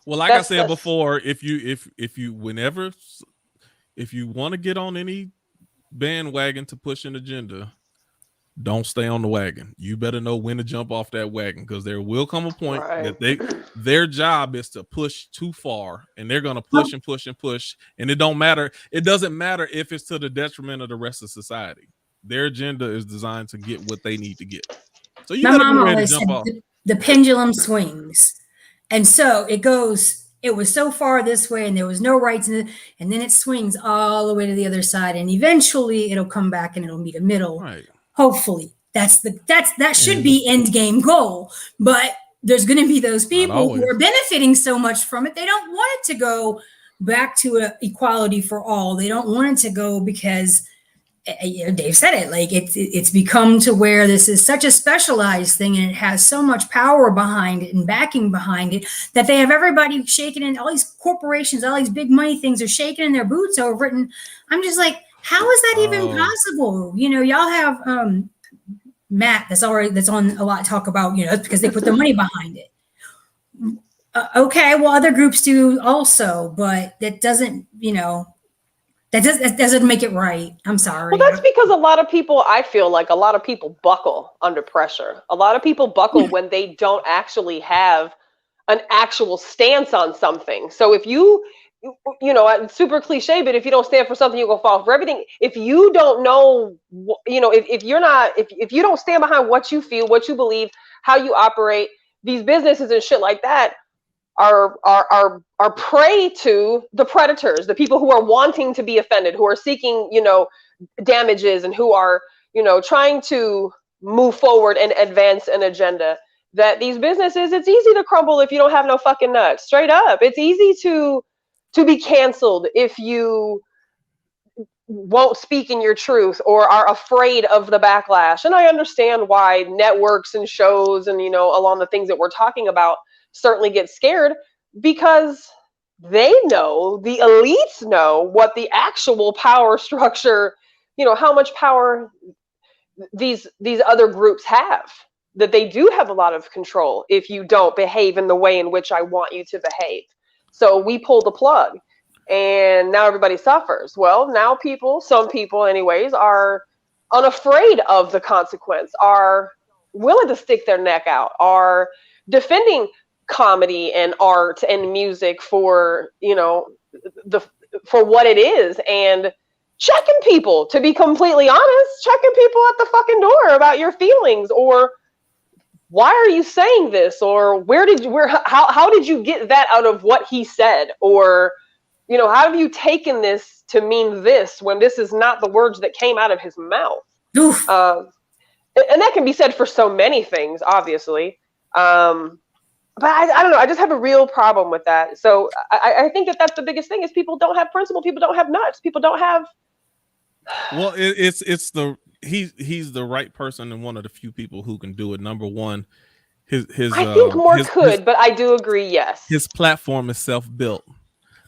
well, like I said before, if you want to get on any bandwagon to push an agenda, don't stay on the wagon. You better know when to jump off that wagon, because there will come a point that their job is to push too far, and they're going to push and push and push, and it doesn't matter if it's to the detriment of the rest of society. Their agenda is designed to get what they need to get. So you got to be ready to jump off.
The pendulum swings. And so it was so far this way and there was no rights in it. And then it swings all the way to the other side. And eventually it'll come back and it'll meet a middle.
Right.
Hopefully that should be end game goal. But there's going to be those people who are benefiting so much from it. They don't want it to go back to equality for all. They don't want it to go because Dave said it, like it's become to where this is such a specialized thing and it has so much power behind it and backing behind it that they have everybody shaking in, all these corporations, all these big money things are shaking in their boots over it. And I'm just like, how is that even possible? Y'all have Matt that's on a lot talk about, because they put the money behind it. Okay, well, other groups do also, but that doesn't, that doesn't make it right. I'm sorry.
Well, that's because I feel like a lot of people buckle under pressure. A lot of people buckle when they don't actually have an actual stance on something. So if it's super cliche, but if you don't stand for something, you're going to fall for everything. If you don't know, if you don't stand behind what you feel, what you believe, how you operate, these businesses and shit like that are prey to the predators, the people who are wanting to be offended, who are seeking, damages, and who are, trying to move forward and advance an agenda. That these businesses, it's easy to crumble if you don't have no fucking nuts. Straight up. It's easy to be canceled if you won't speak in your truth or are afraid of the backlash. And I understand why networks and shows and, along the things that we're talking about certainly get scared, because they know, the elites know what the actual power structure, how much power these other groups have, that they do have a lot of control if you don't behave in the way in which I want you to behave. So we pull the plug. and now everybody suffers. Well, now some people anyways, are unafraid of the consequence, are willing to stick their neck out, are defending comedy and art and music for, for what it is, and checking people, to be completely honest, checking people at the fucking door about your feelings, or why are you saying this, or how did you get that out of what he said, or how have you taken this to mean this when this is not the words that came out of his mouth. And that can be said for so many things, obviously. But I don't know. I just have a real problem with that. So I think that's the biggest thing, is people don't have principle. People don't have nuts. People don't have.
Well, he's the right person and one of the few people who can do it. Number one, his
I think more could, but I do agree. Yes,
his platform is self-built.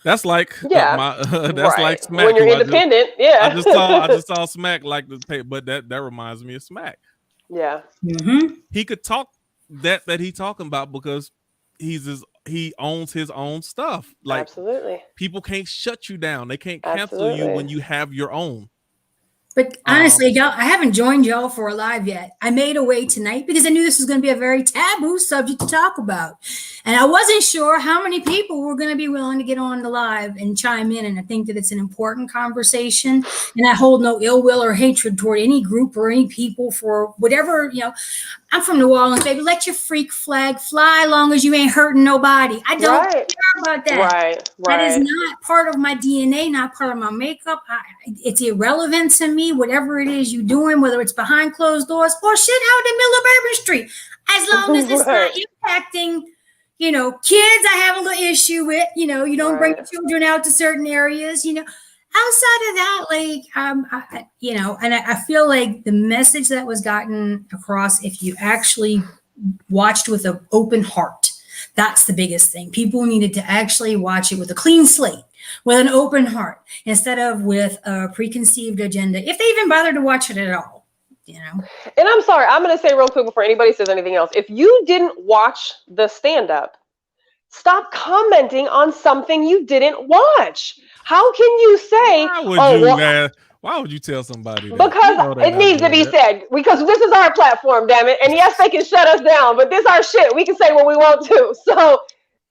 That's like like Smack.
When you're independent,
I just saw Smack like the pay, but that reminds me of Smack.
Yeah,
he could talk that he talking about because he owns his own stuff. Like,
absolutely,
people can't shut you down. They can't cancel you when you have your own.
But honestly, y'all, I haven't joined y'all for a live yet. I made a way tonight because I knew this was going to be a very taboo subject to talk about. And I wasn't sure how many people were going to be willing to get on the live and chime in. And I think that it's an important conversation. And I hold no ill will or hatred toward any group or any people for whatever, I'm from New Orleans, baby. Let your freak flag fly long as you ain't hurting nobody. I don't care about that.
Right.
That is not part of my DNA, not part of my makeup. It's irrelevant to me, whatever it is you're doing, whether it's behind closed doors or shit out in the middle of Bourbon Street. As long as it's not impacting, kids I have a little issue with, you don't bring children out to certain areas, outside of that, like, and I feel like the message that was gotten across, if you actually watched with an open heart, that's the biggest thing. People needed to actually watch it with a clean slate, with an open heart, instead of with a preconceived agenda, if they even bothered to watch it at all, And
I'm sorry, I'm going to say real quick before anybody says anything else. If you didn't watch the stand-up, stop commenting on something you didn't watch. How can you say,
why would you tell somebody that?
Because it needs to be said. Because this is our platform, damn it. And yes, they can shut us down, but this is our shit. We can say what we want to. So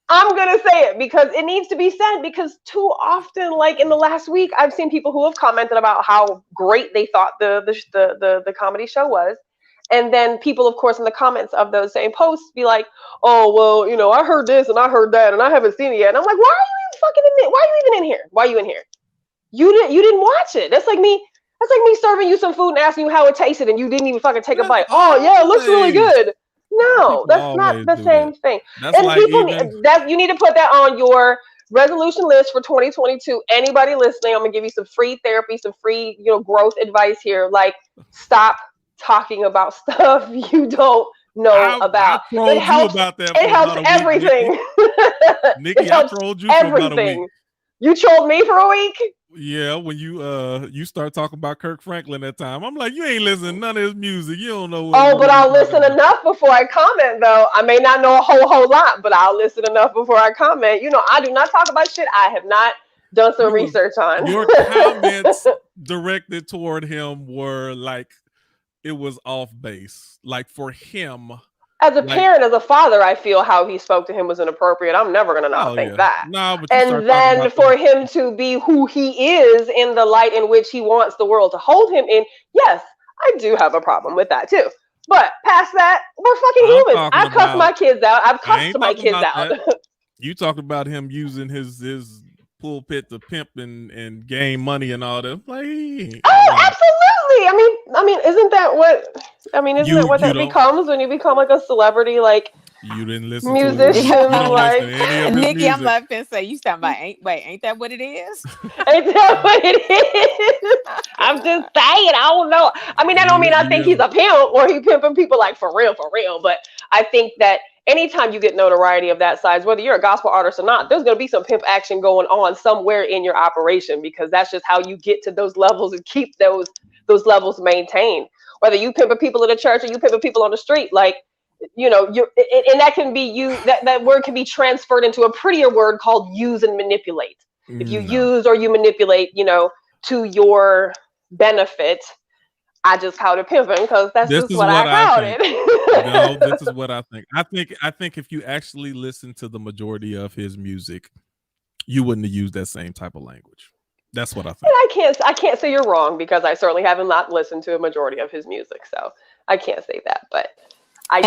I'm going to say it because it needs to be said, because too often, like in the last week, I've seen people who have commented about how great they thought the comedy show was. And then people, of course, in the comments of those same posts be like, oh, well, I heard this and I heard that and I haven't seen it yet. And I'm like, why are you even in here? Why are you in here? You didn't watch it. That's like me serving you some food and asking you how it tasted and you didn't even fucking take a bite. Oh yeah, it looks really good. No, that's not the same thing.
That's
and
like
people you need to put that on your resolution list for 2022. Anybody listening, I'm gonna give you some free therapy, some free, growth advice here. Like, stop talking about stuff you don't know about. It helps. It helps everything.
Nikki, I trolled you for about a week.
You trolled me for a week?
Yeah, when you start talking about Kirk Franklin that time, I'm like, you ain't listening to none of his music. You don't know what.
But I'll listen enough before I comment, though. I may not know a whole lot, but I'll listen enough before I comment. I do not talk about shit I have not done some research on.
Your comments directed toward him were like, it was off base. Like, for him,
as a parent, as a father, I feel how he spoke to him was inappropriate. I'm never going to not think that.
No, but
and then for him to be who he is in the light in which he wants the world to hold him in, yes, I do have a problem with that too. But past that, we're fucking humans. I've cussed my kids out. I've cussed my kids out.
You talked about him using his pulpit to pimp and gain money and all that. Like,
absolutely. I mean, isn't that what that becomes when you become like a celebrity? Like,
you didn't listen
musician,
to
like
Nikki, I'm about to say, you talking about ain't that what it is?
Ain't that what it is? I'm just saying, I don't know. I mean, that don't mean I think he's a pimp or he pimping people like for real. But I think that anytime you get notoriety of that size, whether you're a gospel artist or not, there's going to be some pimp action going on somewhere in your operation, because that's just how you get to those levels and keep those levels maintained. Whether you pimping people in the church or you pimping people on the street, like, and that can be that word can be transferred into a prettier word called use and manipulate. If you use or you manipulate, to your benefit, I just called it pimping because that's just what I called it.
No, this is what I think. I think if you actually listen to the majority of his music, you wouldn't have used that same type of language. That's what I think.
And I can't say you're wrong because I certainly haven't not listened to a majority of his music, so I can't say that. But I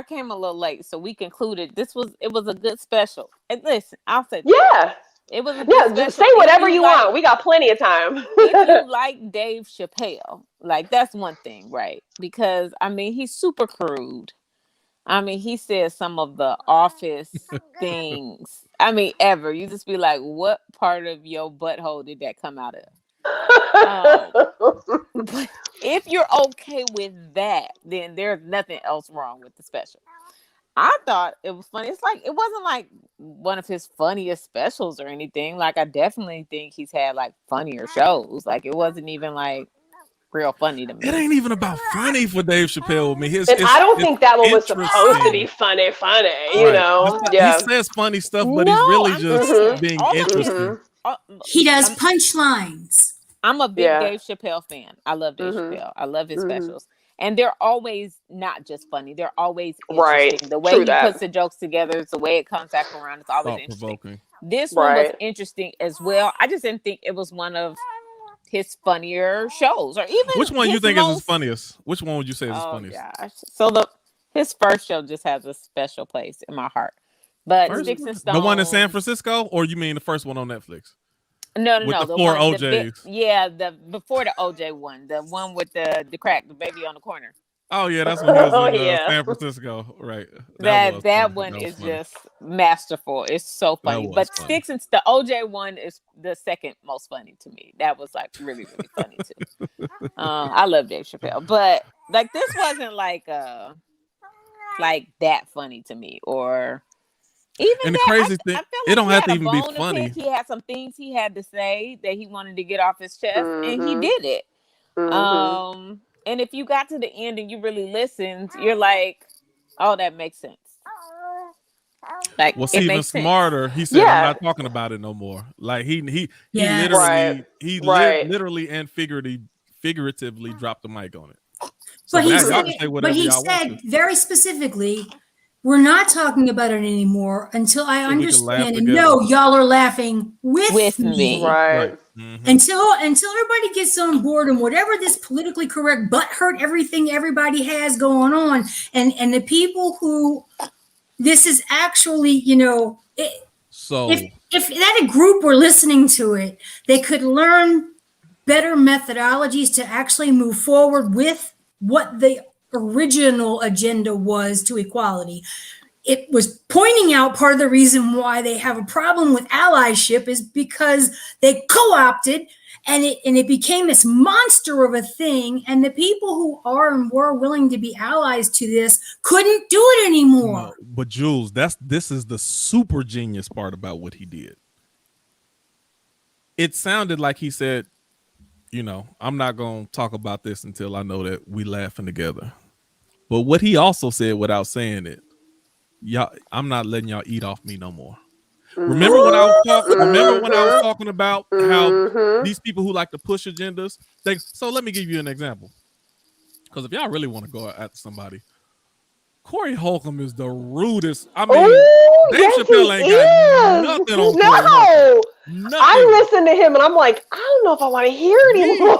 came a little late, so we concluded it was a good special. And listen, I'll say it was a good special.
Say whatever you want. We got plenty of time.
If you like Dave Chappelle, like that's one thing, right? Because I mean, he's super crude. I mean, he says some of the office things. I mean, ever. You just be like, what part of your butthole did that come out of? But if you're okay with that, then there's nothing else wrong with the special. I thought it was funny. It's like, it wasn't like one of his funniest specials or anything. Like, I definitely think he's had like funnier shows. Like, it wasn't even like real funny to me.
It ain't even about funny for Dave Chappelle with me.
I don't think that one was supposed to be funny, you know? Yeah.
He says funny stuff, but he's really just being interesting.
He does punchlines.
I'm a big Dave Chappelle fan. I love Dave Chappelle. I love his specials. And they're always not just funny. They're always interesting. The way he puts the jokes together, the way it comes back around, it's always interesting. This one was interesting as well. I just didn't think it was one of his funnier shows, or even
which one you think is his funniest? Which one would you say is his funniest?
Gosh. So his first show just has a special place in my heart. But Sticks and Stones,
the one in San Francisco, or you mean the first one on Netflix?
No.
The four OJs.
The before the OJ one, the one with the baby on the corner.
Oh yeah, that's when he was in San Francisco, right?
That one is funny. Just masterful. It's so funny. But funny. The OJ one is the second most funny to me. That was like really, really funny too. I love Dave Chappelle, but like this wasn't like that funny to me, or even
and the crazy thing, it don't have to even be funny.
He had some things he had to say that he wanted to get off his chest, and he did it. And if you got to the end and you really listened, you're like, oh, that makes sense. Like,
what's even smarter, he said, I'm not talking about it no more. Like he literally and figuratively dropped the mic on it. So
but he said very specifically, we're not talking about it anymore until I understand and know y'all are laughing with me.
Right.
Mm-hmm.
Until everybody gets on board and whatever this politically correct butthurt everything everybody has going on, and the people who this is actually, so if that group were listening to it, they could learn better methodologies to actually move forward with what the original agenda was to equality. It was pointing out part of the reason why they have a problem with allyship is because they co-opted and it became this monster of a thing, and the people who are and were willing to be allies to this couldn't do it anymore. No,
but Jules, this is the super genius part about what he did. It sounded like he said, I'm not going to talk about this until I know that we laughing together. But what he also said without saying it, I'm not letting y'all eat off me no more. Remember when I was talking about how these people who like to push agendas, so let me give you an example. Because if y'all really want to go after somebody, Corey Holcomb is the rudest. I mean, Dave Chappelle ain't got nothing on Corey Holcomb. Nothing.
I listen to him and I'm like, I don't know if I want to hear it anymore.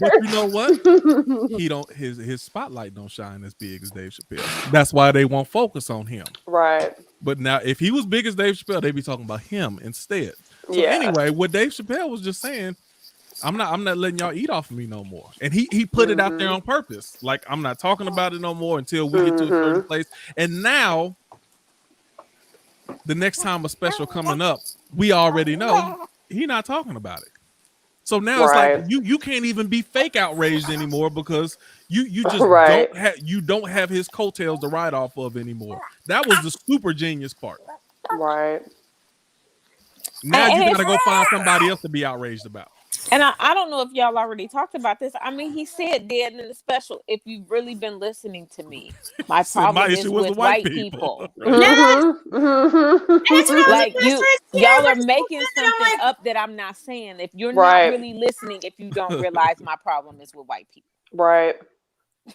But you know what? His spotlight don't shine as big as Dave Chappelle. That's why they won't focus on him.
Right.
But now, if he was big as Dave Chappelle, they'd be talking about him instead. So anyway, what Dave Chappelle was just saying, I'm not letting y'all eat off of me no more. And he put it out there on purpose. Like, I'm not talking about it no more until we get to a certain place. And now, the next time a special coming up, we already know he's not talking about it. So now it's like you can't even be fake outraged anymore because you just don't have his coattails to ride off of anymore. That was the super genius part.
Right.
Now you gotta go find somebody else to be outraged about.
And I don't know if y'all already talked about this. I mean, he said dead in the special, if you've really been listening to me, my problem is with white people.
Right?
Mm-hmm. And that's what I was
like y'all are making something up that I'm not saying. If you're not really listening, if you don't realize my problem is with white people.
Right.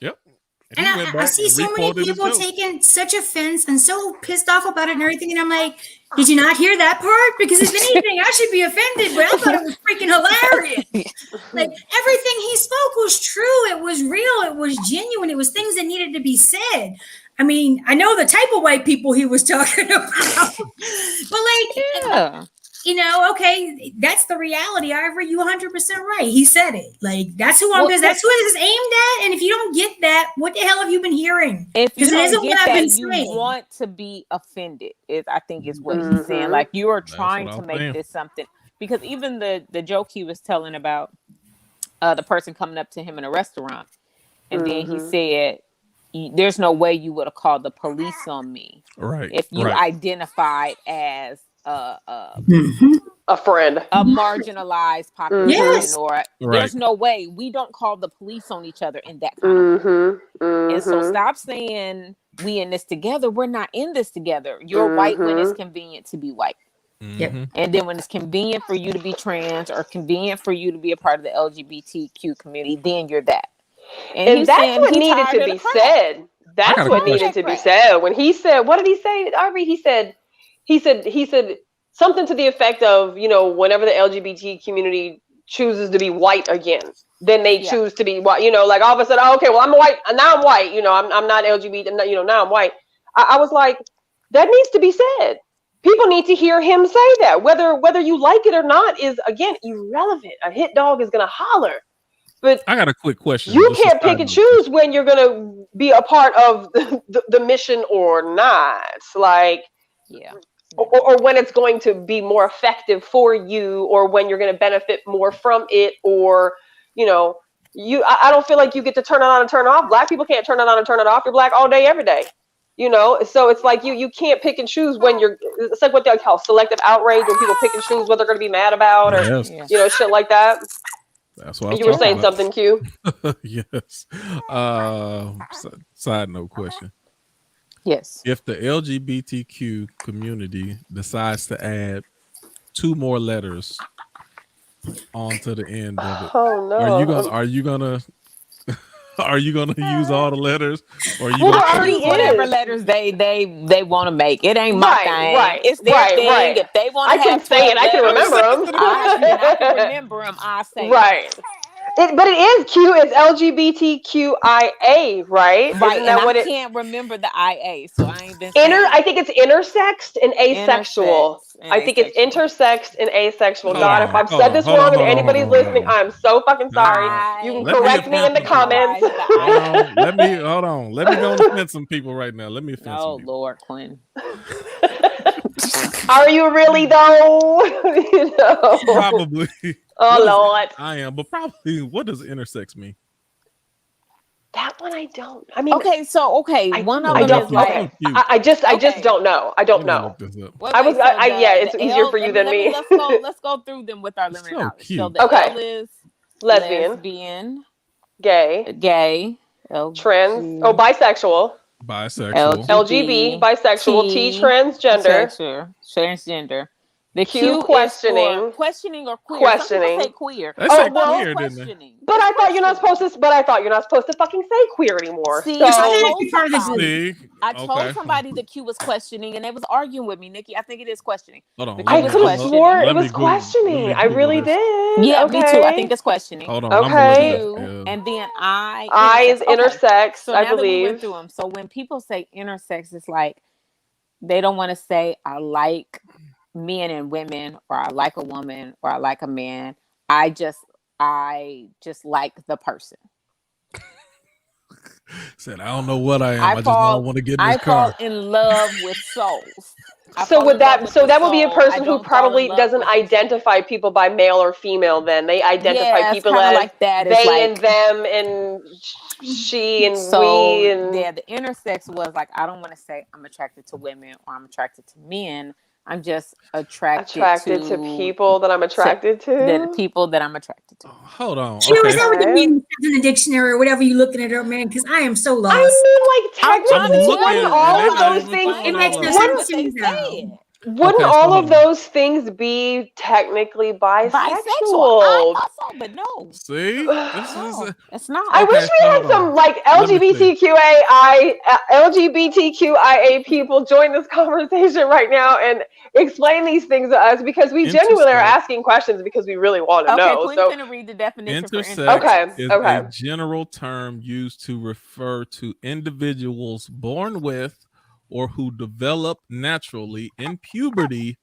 Yep.
And I see so many people taking such offense and so pissed off about it and everything. And I'm like, did you not hear that part? Because if anything, I should be offended, but I thought it was freaking hilarious. Like, everything he spoke was true. It was real. It was genuine. It was things that needed to be said. I mean, I know the type of white people he was talking about. But like, you know, okay, that's the reality. Ivory, you 100% right. He said it. Like, that's who I'm. That's who it is aimed at. And if you don't get that, what the hell have you been hearing?
If you don't get that, you want to be offended. I think is what he's saying. Like, you are trying to make this something. Because even the joke he was telling about the person coming up to him in a restaurant, and then he said, "There's no way you would have called the police on me,
right?
If you identified as."
A friend,
a marginalized population, or there's no way we don't call the police on each other in that kind of way. And so stop saying we in this together. We're not in this together. You're white when it's convenient to be white. And then when it's convenient for you to be trans or convenient for you to be a part of the LGBTQ community, then you're that.
And that's what needed to be said. That's what needed to be said. When he said, what did he say, Ivory? He said something to the effect of, you know, whenever the LGBT community chooses to be white again, then they choose to be white, you know, like all of a sudden, oh, okay, well, I'm white, now I'm white, you know, I'm not LGBT, I'm not, you know, now I'm white. I was like, that needs to be said. People need to hear him say that. Whether you like it or not is, again, irrelevant. A hit dog is going to holler. But
I got a quick question.
You can't pick and choose when you're going to be a part of the mission or not. Like, or when it's going to be more effective for you, or when you're going to benefit more from it, or, you know, I don't feel like you get to turn it on and turn it off. Black people can't turn it on and turn it off. You're black all day, every day. You know, so it's like you can't pick and choose when it's like what they call selective outrage, when people pick and choose what they're going to be mad about, or, you know, shit like that.
That's what
you were saying
about.
Something, Q.
Yes. Side note question.
Yes.
If the LGBTQ community decides to add 2 more letters onto the end of it, are you gonna use all the letters, or you
gonna use whatever letters they want to make? It ain't my thing. It's their thing. If they want to,
I can say it. I can remember them.
I can remember them. I say
but it is Q. It's LGBTQIA, right?
Right. Isn't that I can't remember the IA, so I ain't been.
I think it's intersexed and asexual. I think it's intersexed and asexual. God, if I've said this wrong and anybody's listening, I'm so fucking sorry. You can correct me in the comments.
Let me go and offend some people right now. Let me offend some people.
Lord, Quinn.
Are you really though? You know?
Probably.
Oh Lord.
I am, but probably. What does intersex mean?
That one I don't. I mean,
one of them is like.
I just don't know. I don't know. It's easier for you than me.
Let's go through them with our limited knowledge. So the L is lesbian, gay,
trans, bisexual. LGB, bisexual, T,
transgender. The
Q questioning.
Questioning or queer.
Questioning.
Say queer.
Queer,
questioning.
But I thought you're not supposed to fucking say queer anymore.
See,
so.
I told somebody the Q was questioning, and they was arguing with me, Nikki. I think it is questioning.
Hold on.
I could have swore it was questioning. I really did.
Yeah, me too. I think it's questioning.
Hold on.
Okay.
And then I
is intersex.
So
I
now
believe.
That we went through them. So when people say intersex, it's like they don't want to say I like men and women, or I like a woman, or I like a man. I just like the person.
Said I don't know what I am. I just don't want to get in this car.
I fall in love with souls.
That would be a person who probably doesn't identify people by male or female. Then they identify people as
like that.
They and them and she and we. And
the intersex was like, I don't want to say I'm attracted to women or I'm attracted to men. I'm just attracted
to people that I'm attracted to.
The people that I'm attracted to.
Hold on.
Is that what you mean in the dictionary or whatever you're looking at it, man? Because I am so lost.
I mean, like, technically, wouldn't all of those things...
It makes no sense to me, though.
Wouldn't all of those things be technically bisexual?
I thought so, but no.
See?
No, it's not.
I wish we had some like LGBTQIA people join this conversation right now and explain these things to us, because we genuinely are asking questions because we really want to know.
Okay, so going to read the definition.
Intersex is a general term used to refer to individuals born with or who develop naturally in puberty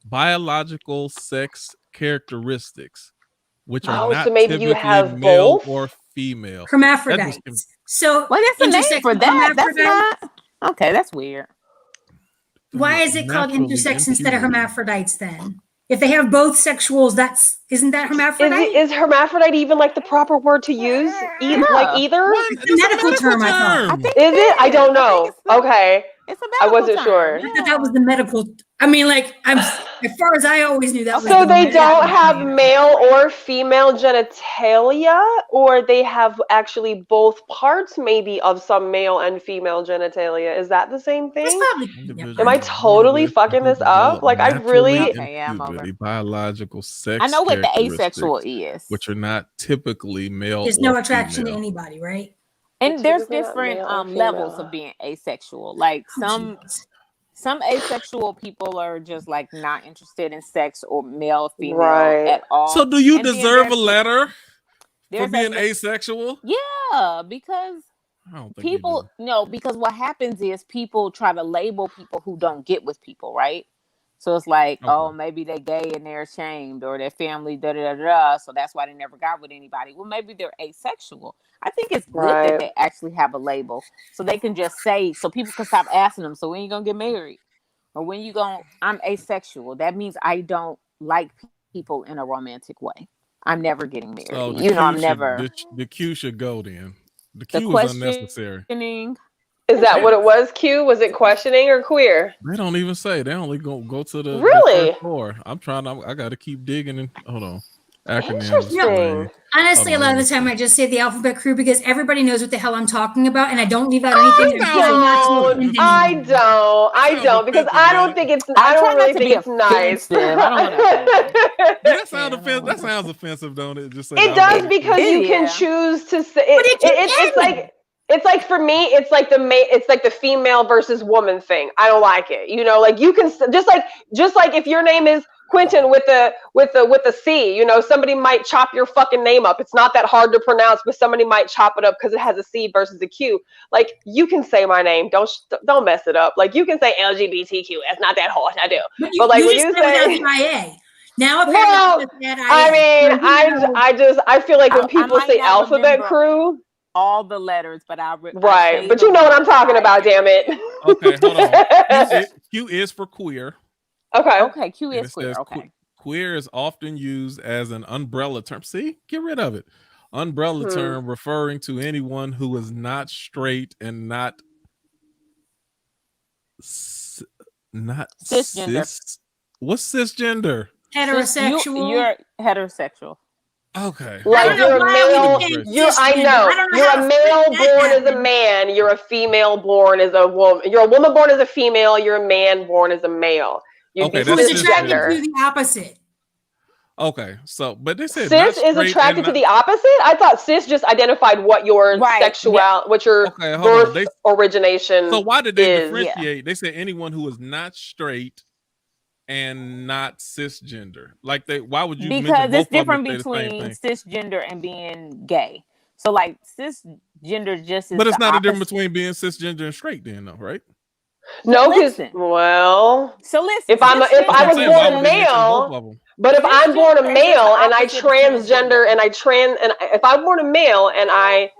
biological sex characteristics, which are not typically male or female.
Hermaphrodites. So
what is the name for that? That's not okay. That's weird.
Why is it called intersex instead of hermaphrodites then? If they have both sexuals, isn't that hermaphrodite?
Is hermaphrodite even like the proper word to use? Like either?
It's a medical term, I thought.
Is it? I don't know. Okay.
It's a
I wasn't sure.
I thought that was the medical. I mean, like, as far as I always knew, that was.
So they don't have male or female genitalia, or they have actually both parts, maybe, of some male and female genitalia. Is that the same thing? Am I totally fucking this up? Like, I really.
Biological sex.
I know what the asexual is,
which are not typically male.
There's no attraction to anybody, right?
And there's different levels of being asexual. Like some asexual people are just like not interested in sex or male, female at all.
So do you deserve a letter for being asexual?
Yeah, because people because what happens is people try to label people who don't get with people, right? So it's like, oh, maybe they're gay and they're ashamed, or their family, so that's why they never got with anybody. Well, maybe they're asexual. I think it's good that they actually have a label, so they can just say, so people can stop asking them, so when you gonna get married? Or when you gonna, I'm asexual. That means I don't like people in a romantic way. I'm never getting married.
So
I'm never.
The Q should go then. The Q is unnecessary.
Is that what it was, Q? Was it questioning or queer?
They don't even say. They only go to the
really.
The floor. I got to keep digging and hold on.
Acronyms.
Honestly, a lot of the time I just say the alphabet crew because everybody knows what the hell I'm talking about, and I don't leave out anything.
I don't because I don't think it's. I don't really think it's nice.
That sounds offensive, don't it? Just
it does because you can choose to say. It's like for me, it's like the female versus woman thing. I don't like it. Like you can just like if your name is Quentin with a C, somebody might chop your fucking name up. It's not that hard to pronounce, but somebody might chop it up because it has a C versus a Q. Like you can say my name. Don't mess it up. Like you can say LGBTQ. It's not that hard. I do. But like when you say
IA. Now,
I feel like when people say alphabet crew.
All the letters, but
but you know what I'm talking about, damn it.
Okay, hold on. Q is for queer.
Okay,
Q is queer. Okay.
Queer is often used as an umbrella term. See, get rid of it. Umbrella term referring to anyone who is not straight and not
cisgender.
What's cisgender?
Heterosexual.
You're heterosexual.
Okay.
Like you're a male. You're a male born as a man. You're a female born as a woman. You're a woman born as a female. You're a man born as a male.
Who's attracted to the opposite.
Okay, so but they said
cis is attracted to the opposite. I thought cis just identified what your what your birth origination.
So why did they differentiate? They said anyone who is not straight and not cisgender. Like why would you?
Because it's different between cisgender and being gay. So like cisgender just is.
But it's not a difference between being cisgender and straight, then, though, right?
No, because if I was born a male, but if I'm born a male and I transgender and if I'm born a male and I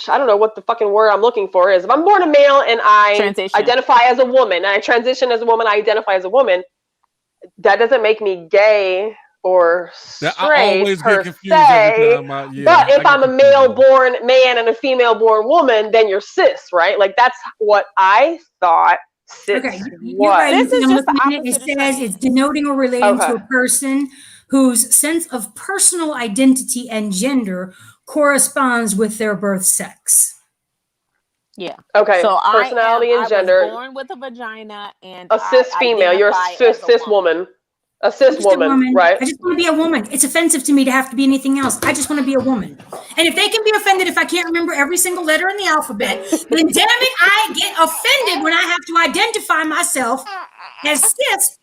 don't know what the fucking word I'm looking for is. If I'm born a male and I identify as a woman and I transition as a woman, I identify as a woman, that doesn't make me gay or straight per se. But if I'm a male born man and a female born woman, then you're cis, right? Like that's what I thought
Okay, you're right.
This is just the
opposite. It says it's denoting or relating to a person whose sense of personal identity and gender corresponds with their birth sex.
Yeah.
Okay.
So
personality and gender.
I was born with a vagina and
a cis female. You're a cis woman. A cis woman, right?
I just want to be a woman. It's offensive to me to have to be anything else. I just want to be a woman. And if they can be offended if I can't remember every single letter in the alphabet, then damn it, I get offended when I have to identify myself as cis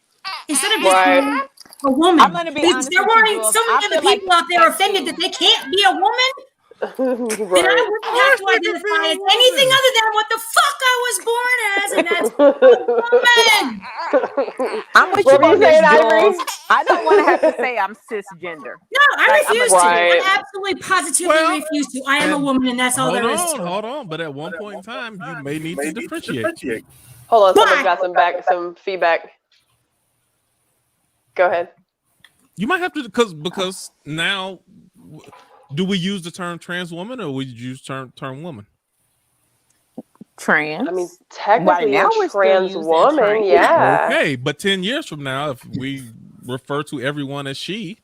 instead of just being a woman.
I'm going to be honest.
There weren't so many other people out there offended that they can't be a woman. Then I wouldn't have to identify as anything other than what the fuck I was born as, and that's a woman.
I'm with you on this, Jules. I don't want to have to say I'm cisgender.
No, I refuse to. I absolutely positively refuse to. I am a woman, and that's all there is to it.
Hold on, but at one point in time, you may need to differentiate.
Hold on, someone got some feedback. Go ahead.
You might have to because now. Do we use the term trans woman or we use term woman?
Trans.
I mean, technically a trans woman, yeah.
Okay, but 10 years from now, if we refer to everyone as she,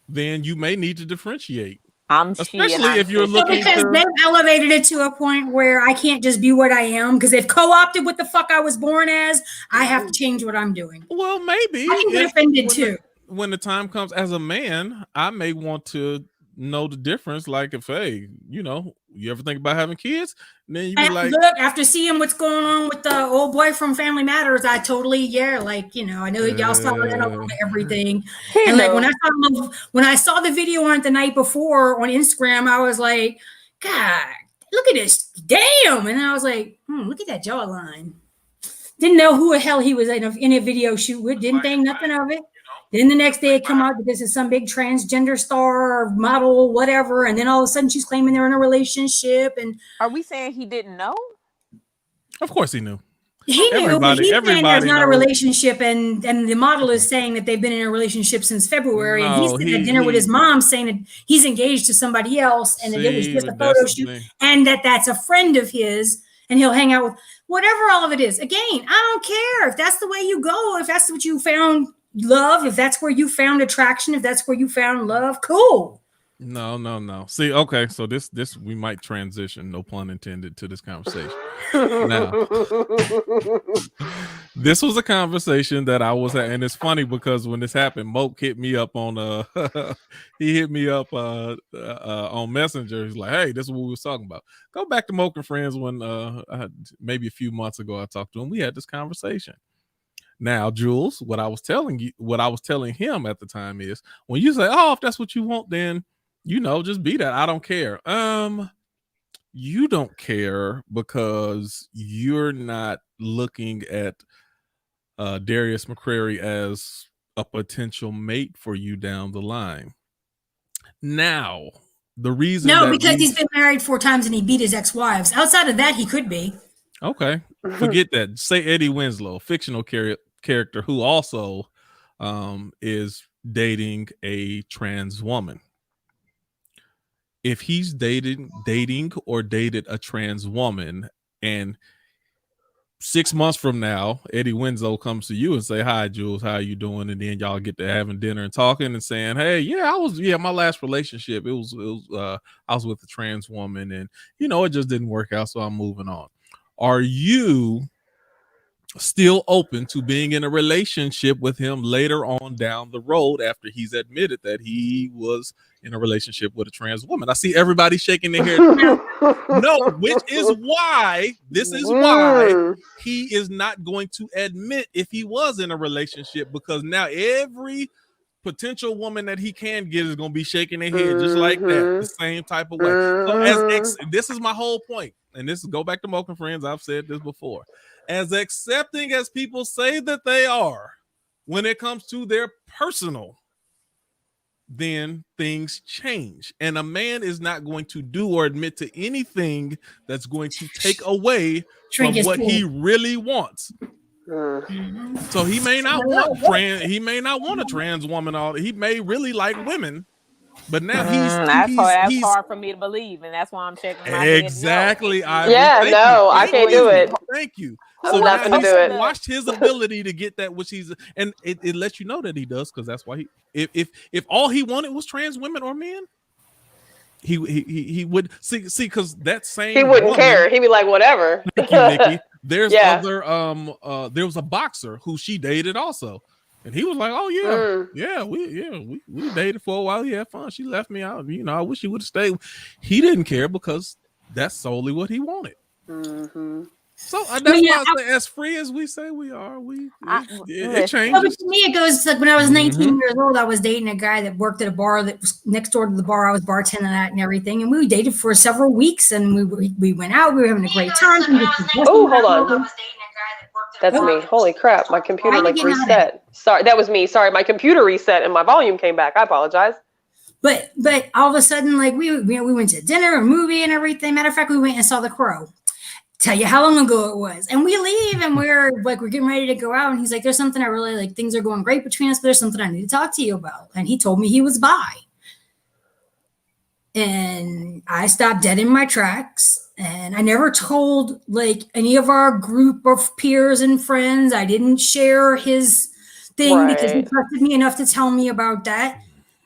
then you may need to differentiate. Especially if you're looking
because they've elevated it to a point where I can't just be what I am because they've co-opted what the fuck I was born as. I have to change what I'm doing.
Well, maybe.
I can get offended too.
When the time comes as a man, I may want to know the difference. Like if, hey, you ever think about having kids? And then you be like,
look, after seeing what's going on with the old boy from Family Matters, I totally, I know y'all saw that over everything. And like when I saw the video on it the night before on Instagram, I was like, God, look at this, damn. And I was like, look at that jawline. Didn't know who the hell he was in a video shoot with. Didn't think nothing of it. Then the next day it come out that this is some big transgender star or model, whatever. And then all of a sudden she's claiming they're in a relationship. And
are we saying he didn't know?
Of course he knew.
He knew, but he's saying there's not a relationship. And the model is saying that they've been in a relationship since February. And he's sitting at dinner with his mom saying that he's engaged to somebody else. And that it was just a photo shoot. And that's a friend of his. And he'll hang out with whatever all of it is. Again, I don't care if that's the way you go. If that's what you found love, if that's where you found attraction, if that's where you found love, cool.
No. See, okay, so this we might transition, no pun intended, to this conversation. Now, this was a conversation that I was at, and it's funny because when this happened, Moke hit me up on he hit me up on Messenger. He's like, hey, this is what we was talking about. Go back to Moke and Friends when maybe a few months ago I talked to him. We had this conversation. Now, Jules, what I was telling him at the time is when you say, oh, if that's what you want, then just be that. I don't care. You don't care because you're not looking at Darius McCrary as a potential mate for you down the line. Now, the reason
because he's been married 4 times and he beat his ex-wives. Outside of that, he could be.
Okay, forget that. Say Eddie Winslow, fictional character who also is dating a trans woman. If he's dating or dated a trans woman, and 6 months from now, Eddie Winslow comes to you and say, hi, Jules, how you doing? And then y'all get to having dinner and talking and saying, hey, my last relationship, I was with a trans woman and, it just didn't work out. So I'm moving on. Are you still open to being in a relationship with him later on down the road after he's admitted that he was in a relationship with a trans woman? I see everybody shaking their head. No, which is why he is not going to admit if he was in a relationship, because now every potential woman that he can get is going to be shaking their head just like that, the same type of way. So this is my whole point, and this is go back to Moke and Friends. I've said this before. As accepting as people say that they are when it comes to their personal, then things change. And a man is not going to do or admit to anything that's going to take away from what he really wants. So he may not want a trans woman. He may really like women, But now
that's hard for me to believe, and that's why I'm shaking my head.
Exactly.
I can't do it.
Thank you.
So now he's
watched his ability to get that, which he's, and it lets you know that he does, because that's why if all he wanted was trans women or men, he would see because that same
he wouldn't care. He'd be like, whatever.
Thank you, Nikki. There's other there was a boxer who she dated also. And he was like, "Oh yeah, we dated for a while. Yeah, fun. She left me out. I wish she would have stayed." He didn't care because that's solely what he wanted.
Mm-hmm.
So that's why I say, as free as we say we are, it changes.
But to me, it goes like when I was 19 years old, I was dating a guy that worked at a bar that was next door to the bar I was bartending at and everything, and we dated for several weeks, and we went out. We were having a great time.
Oh, hold on. That's me. Holy crap. My computer reset. Sorry, that was me. Sorry, my computer reset and my volume came back. I apologize.
But all of a sudden, like we went to dinner, a movie and everything. Matter of fact, we went and saw The Crow. Tell you how long ago it was. And we leave and we're getting ready to go out. And he's like, there's something I really like. Things are going great between us, but there's something I need to talk to you about. And he told me he was bi. And I stopped dead in my tracks. And I never told like any of our group of peers and friends. I didn't share his thing because he trusted me enough to tell me about that.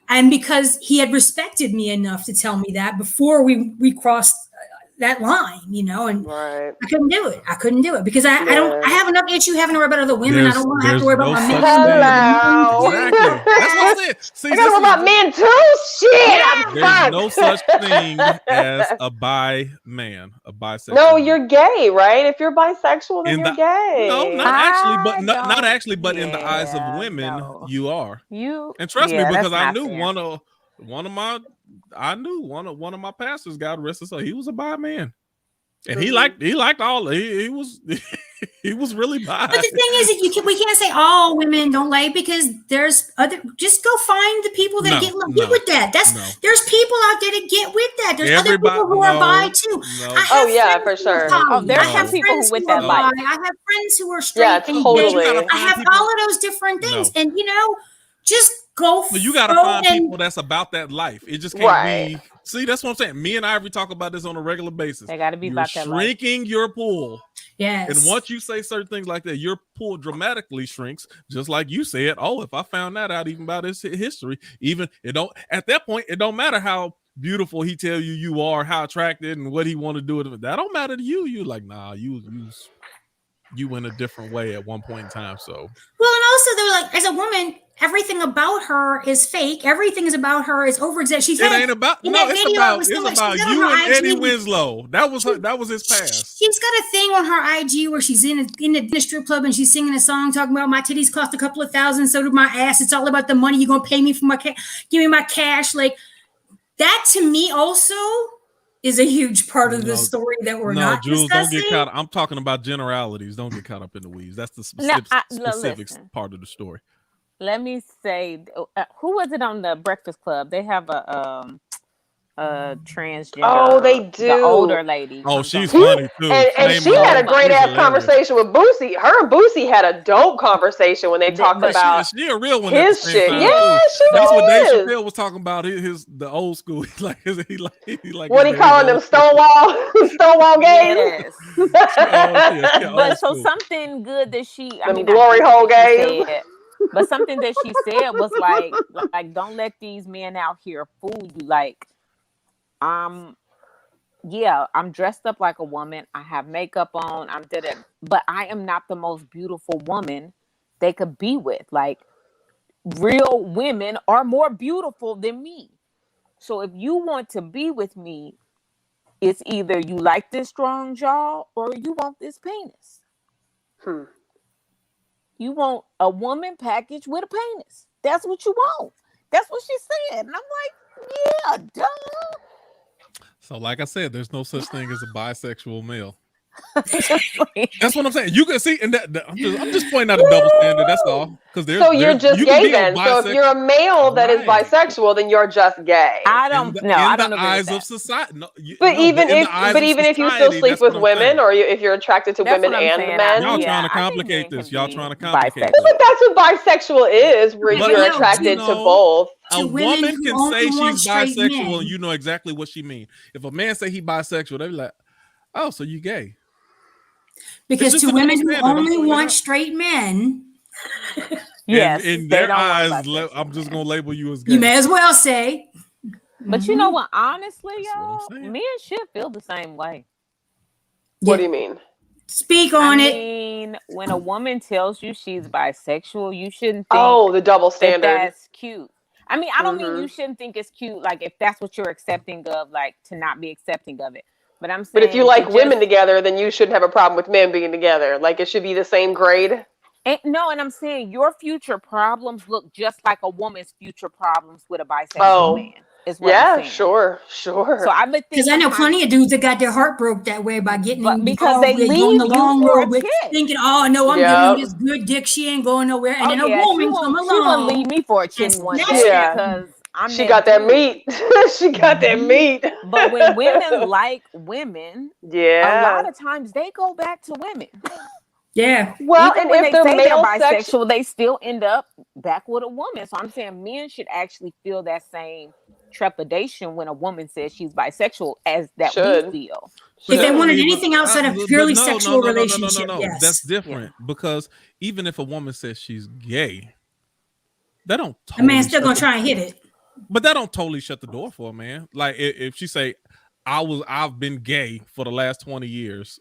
And because he had respected me enough to tell me that before we crossed that line, and I couldn't do it because I have enough issue having to worry about other women. I don't want to have to worry about my men.
Exactly. That's what I said. See,
I gotta worry about men too. Shit,
there's no such thing as a bi man, a bisexual.
No, you're gay, right? If you're bisexual, then you're gay.
No, not actually, but in the eyes of women, you are. And trust me, because I knew one of my pastors got arrested, so he was a bi man, and he liked all. He was he was really bi.
But the thing is, we can't say all women don't like, because there's other. Just go find the people that get with that. There's people out there that get with that. There's other people who are bi too.
For sure.
There are people who with that life.
I have friends who are straight.
Yeah, totally.
I have all of those different things, and just go.
So you gotta find people that's about that life. It just can't be. See, that's what I'm saying. Me and Ivory talk about this on a regular basis.
They gotta be about that life.
Shrinking your pool.
Yes.
And once you say certain things like that, your pool dramatically shrinks. Just like you said, if I found that out even about his history, at that point, it don't matter how beautiful he tell you are, how attracted and what he want to do with it. That don't matter to you. You like, nah, you went a different way at one point in time. So
and also they're like, as a woman, everything about her is fake. Everything is about her is over exaggerated.
It's about you and Eddie Winslow. That was his past.
She's got a thing on her IG where she's in a strip club and she's singing a song talking about my titties cost a couple of $1,000, so did my ass. It's all about the money. You're gonna pay me for give me my cash. Like that to me also is a huge part of the story that we're not
Jules,
discussing.
Don't get caught. I'm talking about generalities. Don't get caught up in the weeds. That's the specifics part of the story.
Let me say, who was it on the Breakfast Club? They have a transgender.
Oh, they do.
The older lady.
Oh, she's funny too.
And she had a great ass conversation with Boosie. Her and Boosie had a dope conversation when they talked about
she a real one.
His shit. Yeah, she
That's
was.
what Dave Chappelle was talking about. The old school. He like
what he calling them Stonewall gays.
Yes. But so something good that
glory hole gays.
But something that she said was like, don't let these men out here fool you. Like, I'm dressed up like a woman. I have makeup on. But I am not the most beautiful woman they could be with. Like, real women are more beautiful than me. So if you want to be with me, it's either you like this strong jaw or you want this penis. You want a woman packaged with a penis. That's what you want. That's what she said. And I'm like, yeah, duh.
So like I said, there's no such thing as a bisexual male. That's what I'm saying. You can see, and I'm just pointing out a double standard. That's all.
You're just gay then. So if you're a male that is bisexual, then you're just gay.
I don't know. I don't
agree with that. Of society.
Even if you still sleep with women, or if you're attracted to women and men,
y'all trying to complicate this. Y'all trying to complicate.
But that's what bisexual is, where you're attracted to both.
a woman can say she's bisexual and you know exactly what she means. If a man say he bisexual, they be like, oh, so you gay.
Because to women who only want straight men,
yes,
in their eyes, I'm just gonna label you as gay.
You may as well say.
But you know what? Honestly, y'all, men should feel the same way.
What do you mean?
Speak on it.
I mean, when a woman tells you she's bisexual, you shouldn't think
the double standard.
That's cute. I mean, I don't mean you shouldn't think it's cute, like if that's what you're accepting of, like to not be accepting of it. But I'm saying,
but if you like women together, then you shouldn't have a problem with men being together. Like it should be the same grade.
And I'm saying your future problems look just like a woman's future problems with a bisexual man. Is what I'm saying.
Sure.
So I would think,
because I know plenty of dudes that got their heart broke that way by getting
because they leave
the long road with thinking, oh no, I'm giving this good dick, she ain't going nowhere, and then a woman come along.
She won't leave me for a chick one day because
she got that meat. She got that meat.
But when women like women, a lot of times they go back to women.
Yeah.
Well,
even
and
when
if
they say
they're male
bisexual, they still end up back with a woman. So I'm saying men should actually feel that same trepidation when a woman says she's bisexual as that we feel.
If they wanted anything outside of purely sexual relationship, yes.
That's different because even if a woman says she's gay, that don't.
A man's still gonna try and hit it.
But that don't totally shut the door for a man. Like if she say, I've been gay for the last 20 years,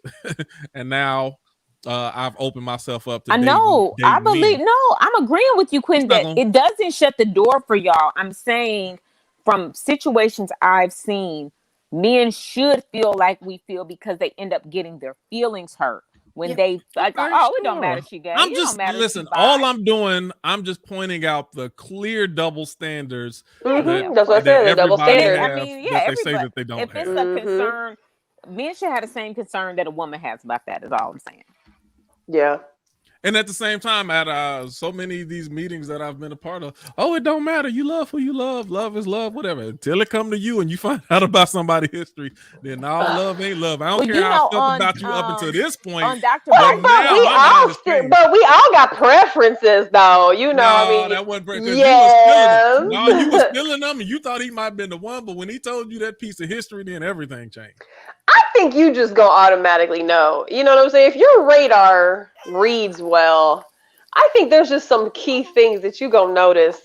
and now I've opened myself up to
I know. I believe. No, I'm agreeing with you, Quinn, that it doesn't shut the door for y'all. I'm saying from situations I've seen, men should feel like we feel because they end up getting their feelings hurt when they like, it don't matter if she gay.
I'm just listen. All I'm doing, I'm just pointing out the clear double standards.
That's what I said. The double standard.
I mean, they say that they don't. If it's a concern, men should have the same concern that a woman has about that. Is all I'm saying.
Yeah.
And at the same time, at so many of these meetings that I've been a part of, it don't matter. You love who you love. Love is love, whatever. Until it come to you and you find out about somebody's history, then all love ain't love. I don't care how I felt about you up until this point.
On Dr.
But we all got preferences, though. You know, I mean,
that wasn't preference. You was feeling them, and you thought he might have been the one. But when he told you that piece of history, then everything changed.
I think you just go automatically know. You know what I'm saying? If your radar reads well, I think there's just some key things that you gonna notice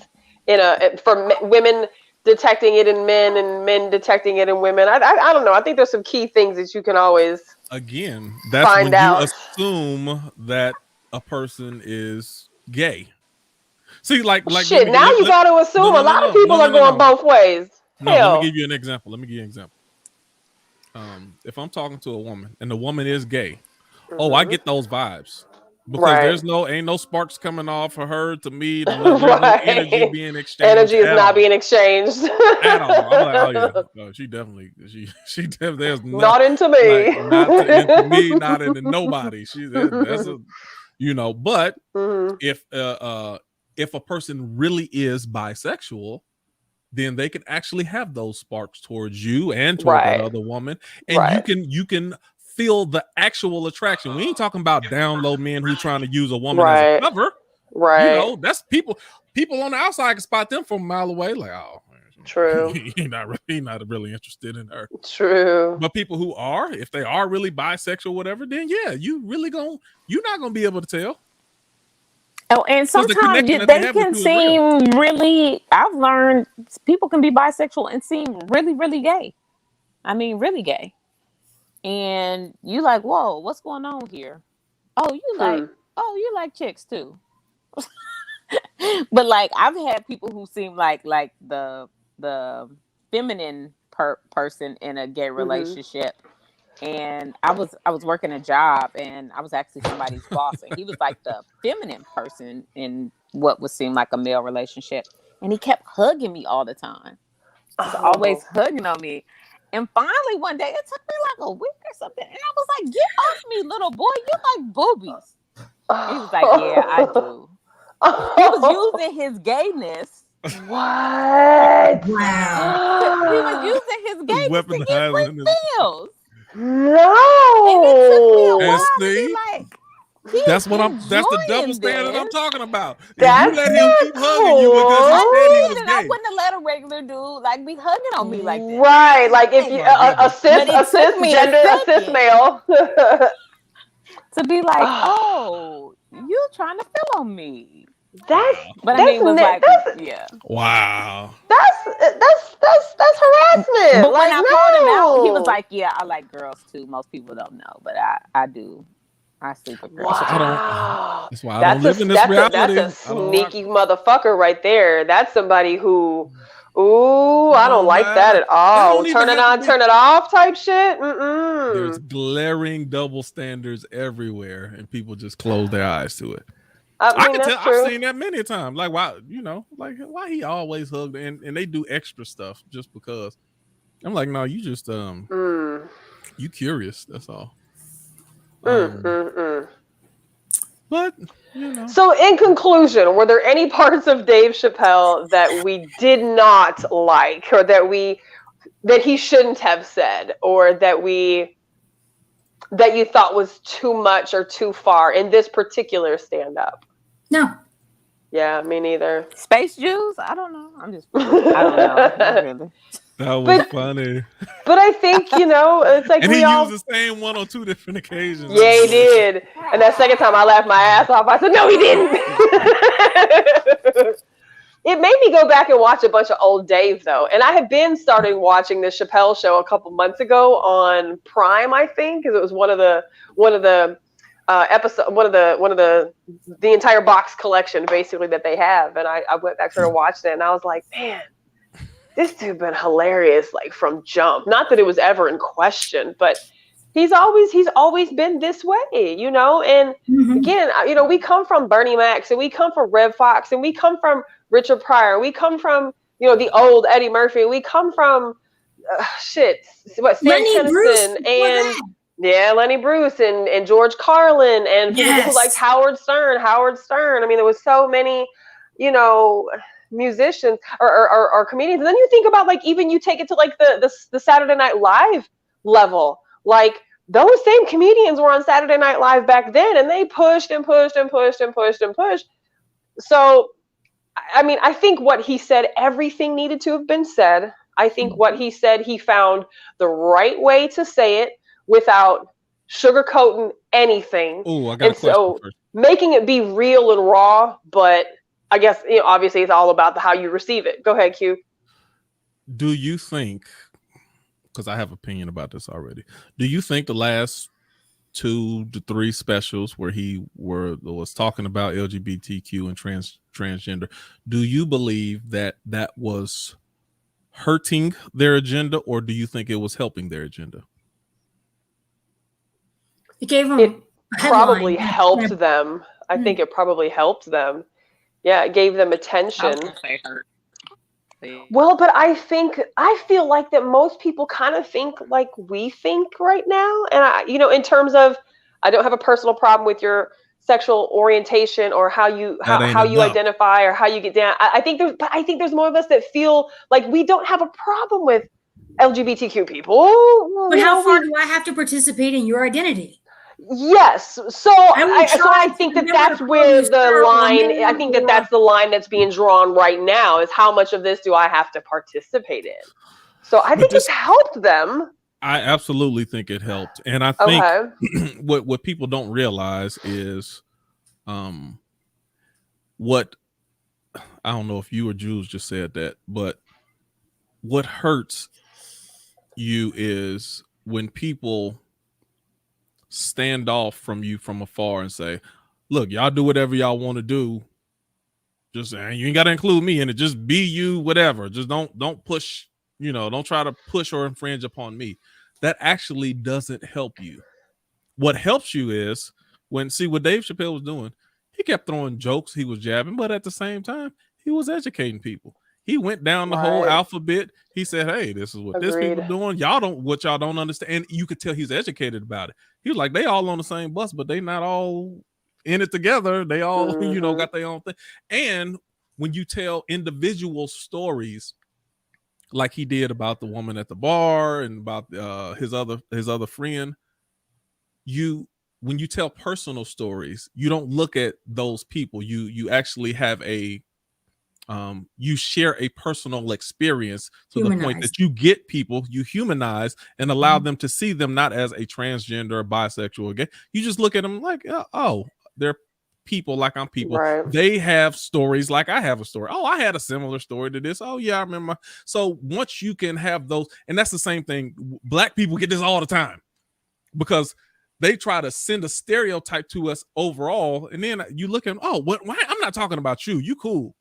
for women detecting it in men and men detecting it in women. I don't know. I think there's some key things that you can always
that's find when out. You assume that a person is gay. See, like
shit. Now you got to assume a lot of people are going both ways.
Let me give you an example. If I'm talking to a woman and the woman is gay, I get those vibes because ain't no sparks coming off for her to me. There's no energy being exchanged.
Energy is not being exchanged
at all. I'm like, no, she definitely. There's
not into me.
Like, not into me, not into nobody. That's a, But if a person really is bisexual, then they can actually have those sparks towards you and toward that other woman. And you can feel the actual attraction. We ain't talking about down low men who trying to use a woman as a cover.
Right.
That's people on the outside can spot them from a mile away. Like,
true.
He's not really interested in her.
True.
But people who are, if they are really bisexual, whatever, then you're not gonna be able to tell.
Oh, and sometimes they can seem really, I've learned people can be bisexual and seem really, really gay. I mean, really gay. And you like, whoa, what's going on here? Oh, you like chicks too. But like, I've had people who seem like the feminine person in a gay relationship. And I was working a job and I was actually somebody's boss and he was like the feminine person in what would seem like a male relationship. And he kept hugging me all the time. He was always hugging on me. And finally one day, it took me like a week or something. And I was like, get off me, little boy. You like boobies. And he was like, yeah, I do. He was using his gayness.
What?
Wow.
He was using his gayness to get free meals.
No.
And it took me a while to be like,
That's the double standard I'm talking about.
That's
you let him keep hugging you because he said he was gay.
I wouldn't have let a regular dude like be hugging on me like that.
Right. Like if you assist male.
To be like, oh, you trying to fill on me.
That's
wow.
That's harassment.
But when I called him out, he was like, yeah, I like girls too. Most people don't know, but I do. I sleep with girls.
Wow.
That's why I don't live in this reality.
That's a sneaky motherfucker right there. That's somebody who, I don't like that at all. Turn it on, turn it off type shit.
There's glaring double standards everywhere, and people just close their eyes to it. I can tell. True. I've seen that many times. Like, why, why he always hugged, and they do extra stuff just because. I'm like, no, you just you curious. That's all. But
So, in conclusion, were there any parts of Dave Chappelle that we did not like, or that he shouldn't have said, or that you thought was too much or too far in this particular stand-up?
No.
Yeah, me neither.
Space Jews? I don't know. I don't know. Not really.
That was funny.
But I think, it's like
and he used the same one on 2 different occasions.
Yeah, he did. And that second time I laughed my ass off. I said, no, he didn't. It made me go back and watch a bunch of old Dave, though. And I had been starting watching the Chappelle show a couple months ago on Prime, I think, because it was one of the episode, one of the entire box collection basically that they have. And I went back and watched it, and I was like, man, this dude been hilarious, like from jump. Not that it was ever in question, but he's always been this way, And again, we come from Bernie Mac, and we come from Rev Fox, and we come from Richard Pryor, we come from the old Eddie Murphy, we come from Sam Kinison and Lenny Bruce and George Carlin and people who liked Howard Stern. I mean, there was so many, musicians or comedians. And then you think about, like, even you take it to like the Saturday Night Live level, like those same comedians were on Saturday Night Live back then, and they pushed and pushed and pushed and pushed and pushed. So I mean, I think what he said, everything needed to have been said. I think what he said, he found the right way to say it without sugarcoating anything.
Oh, I got a question first.
Making it be real and raw, but I guess, obviously it's all about how you receive it. Go ahead, Q.
Do you think, because I have opinion about this already, do you think the last 2 to 3 specials where he was talking about LGBTQ and transgender, do you believe that was hurting their agenda, or do you think it was helping their agenda?
It gave them.
It probably helped them. I think it probably helped them. Yeah, it gave them attention.
I was gonna say hurt.
Well, but I feel like that most people kind of think like we think right now. And in terms of, I don't have a personal problem with your sexual orientation or how you identify or how you get down. I think there's more of us that feel like we don't have a problem with LGBTQ people.
But how far do I have to participate in your identity?
Yes. So I think that's where the line, I think that's the line that's being drawn right now, is how much of this do I have to participate in? So I think it's helped them.
I absolutely think it helped. And I think what people don't realize is what, I don't know if you or Jules just said that, but what hurts you is when people stand off from you from afar and say, look, y'all do whatever y'all want to do, just you ain't got to include me in it, just be you, whatever, just don't push, don't try to push or infringe upon me. That actually doesn't help you. What helps you is what Dave Chappelle was doing, he kept throwing jokes, he was jabbing, but at the same time he was educating people. He went down the whole alphabet. He said, hey, this is what this people doing. Y'all don't understand. And you could tell he's educated about it. He was like, they all on the same bus, but they not all in it together. They all, got their own thing. And when you tell individual stories like he did about the woman at the bar and about his other friend, when you tell personal stories, you don't look at those people. You actually have a you share a personal experience to the point that you get people, you humanize and allow them to see them not as a transgender or bisexual or gay. You just look at them like, oh, they're people like I'm people.
Right.
They have stories like I have a story. Oh, I had a similar story to this. Oh yeah, I remember. So once you can have those, and that's the same thing. Black people get this all the time because they try to send a stereotype to us overall, and then you look at them, oh, what? Why? I'm not talking about you. You cool.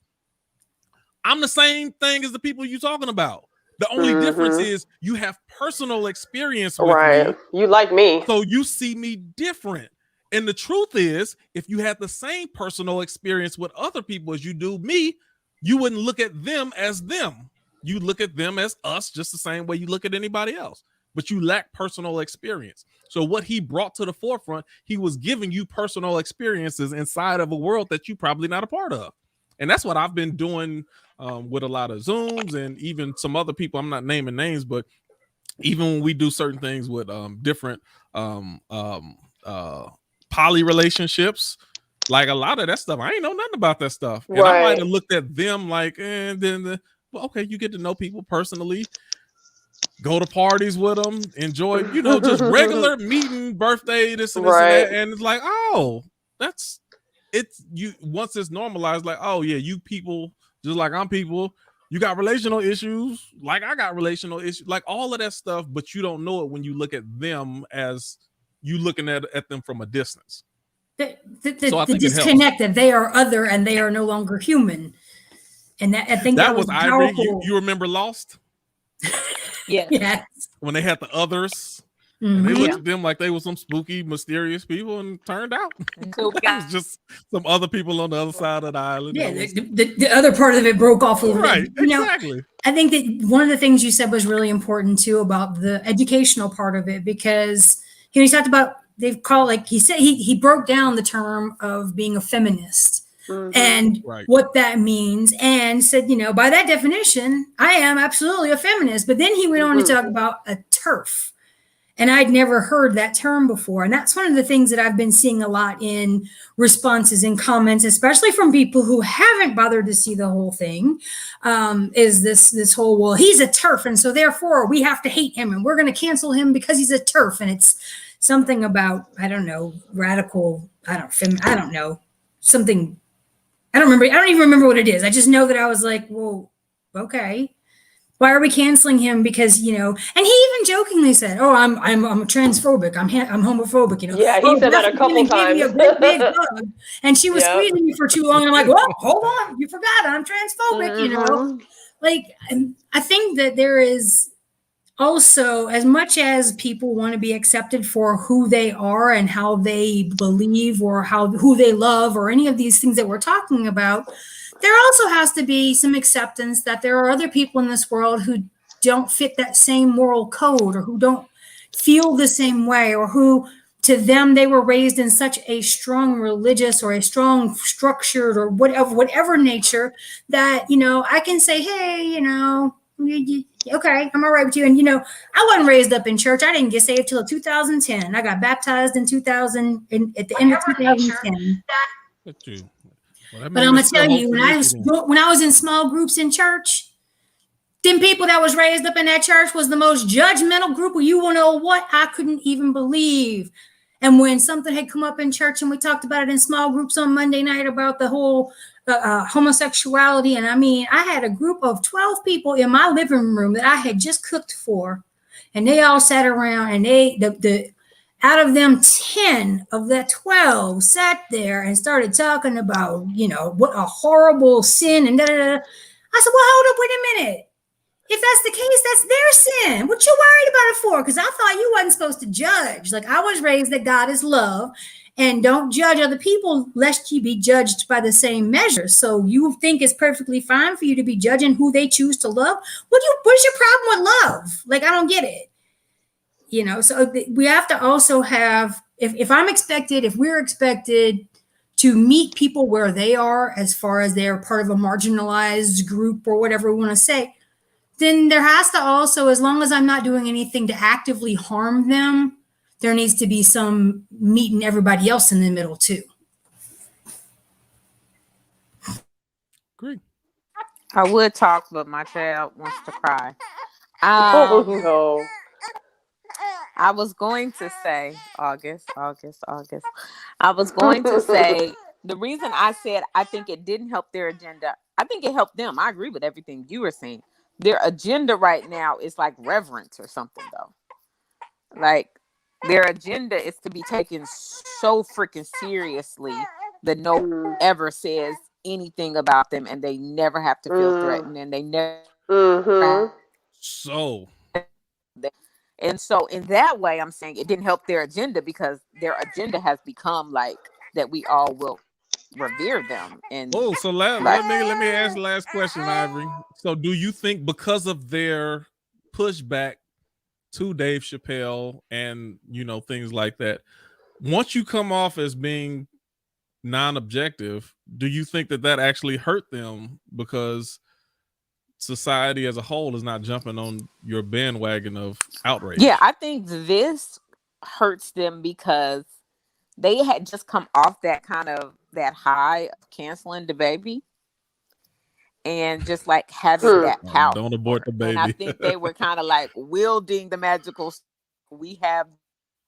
I'm the same thing as the people you're talking about. The only difference is you have personal experience with me.
You like me.
So you see me different. And the truth is, if you had the same personal experience with other people as you do me, you wouldn't look at them as them. You look at them as us just the same way you look at anybody else. But you lack personal experience. So what he brought to the forefront, he was giving you personal experiences inside of a world that you're probably not a part of. And that's what I've been doing with a lot of Zooms and even some other people. I'm not naming names, but even when we do certain things with different poly relationships, like a lot of that stuff, I ain't know nothing about that stuff. And I might have looked at them like, and then, well, okay, you get to know people personally, go to parties with them, enjoy, just regular meeting, birthday, this and this and that. And it's like, oh, once it's normalized, like, oh yeah, you people just like I'm people, you got relational issues like I got relational issues, like all of that stuff, but you don't know it when you look at them as you looking at them from a distance.
The disconnect that they are other and they are no longer human. And that, I think that was
Ivory. You remember Lost?
Yes.
When they had the others. And they looked at them like they were some spooky, mysterious people, and turned out it was just some other people on the other side of the island.
Yeah, the other part of it broke off a little bit.
Exactly.
I think that one of the things you said was really important too about the educational part of it, because he talked about, they've called, like he said, he broke down the term of being a feminist and what that means, and said, by that definition, I am absolutely a feminist. But then he went on to talk about a TERF. And I'd never heard that term before. And that's one of the things that I've been seeing a lot in responses and comments, especially from people who haven't bothered to see the whole thing, is this whole, well, he's a TERF, and so therefore we have to hate him and we're going to cancel him because he's a TERF. And it's something about, I don't know, radical, I don't know, something, I don't even remember what it is. I just know that I was like, well, okay. Why are we canceling him? Because, and he even jokingly said, oh, I'm transphobic. I'm homophobic,
Yeah, he said that a couple times.
A great big hug, and she was squeezing me for too long. And I'm like, well, hold on. You forgot I'm transphobic, Like, I think that there is also, as much as people want to be accepted for who they are and how they believe or who they love or any of these things that we're talking about, there also has to be some acceptance that there are other people in this world who don't fit that same moral code, or who don't feel the same way, or who, to them, they were raised in such a strong religious or a strong structured or whatever nature that, I can say, hey, okay, I'm all right with you. And, I wasn't raised up in church. I didn't get saved till 2010. I got baptized in 2000, at the end of 2010. But I'm gonna tell you, when I was in small groups in church, them people that was raised up in that church was the most judgmental group. You want to know what? I couldn't even believe. And when something had come up in church, and we talked about it in small groups on Monday night about the whole homosexuality, and I had a group of 12 people in my living room that I had just cooked for, and they all sat around, and out of them, 10 of the 12 sat there and started talking about, what a horrible sin and da-da-da. I said, well, hold up, wait a minute. If that's the case, that's their sin. What you worried about it for? Because I thought you wasn't supposed to judge. Like, I was raised that God is love and don't judge other people lest you be judged by the same measure. So you think it's perfectly fine for you to be judging who they choose to love? What's your problem with love? Like, I don't get it. So we have to also have, if we're expected to meet people where they are, as far as they're part of a marginalized group or whatever we want to say, then there has to also, as long as I'm not doing anything to actively harm them, there needs to be some meeting everybody else in the middle too.
Agree.
I would talk, but my child wants to cry.
Oh no.
I was going to say August. I was going to say the reason I said I think it didn't help their agenda. I think it helped them. I agree with everything you were saying. Their agenda right now is like reverence or something, though. Like their agenda is to be taken so freaking seriously that no one ever says anything about them, and they never have to feel threatened, and they never.
So.
And so in that way, I'm saying it didn't help their agenda, because their agenda has become like that we all will revere them. And
so let me ask the last question, Ivory. So do you think because of their pushback to Dave Chappelle and things like that, once you come off as being non-objective, do you think that actually hurt them because society as a whole is not jumping on your bandwagon of outrage?
Yeah, I think this hurts them because they had just come off that high of canceling the baby and just like having that power.
Don't abort the baby.
And I think they were kind of like wielding the magical. We have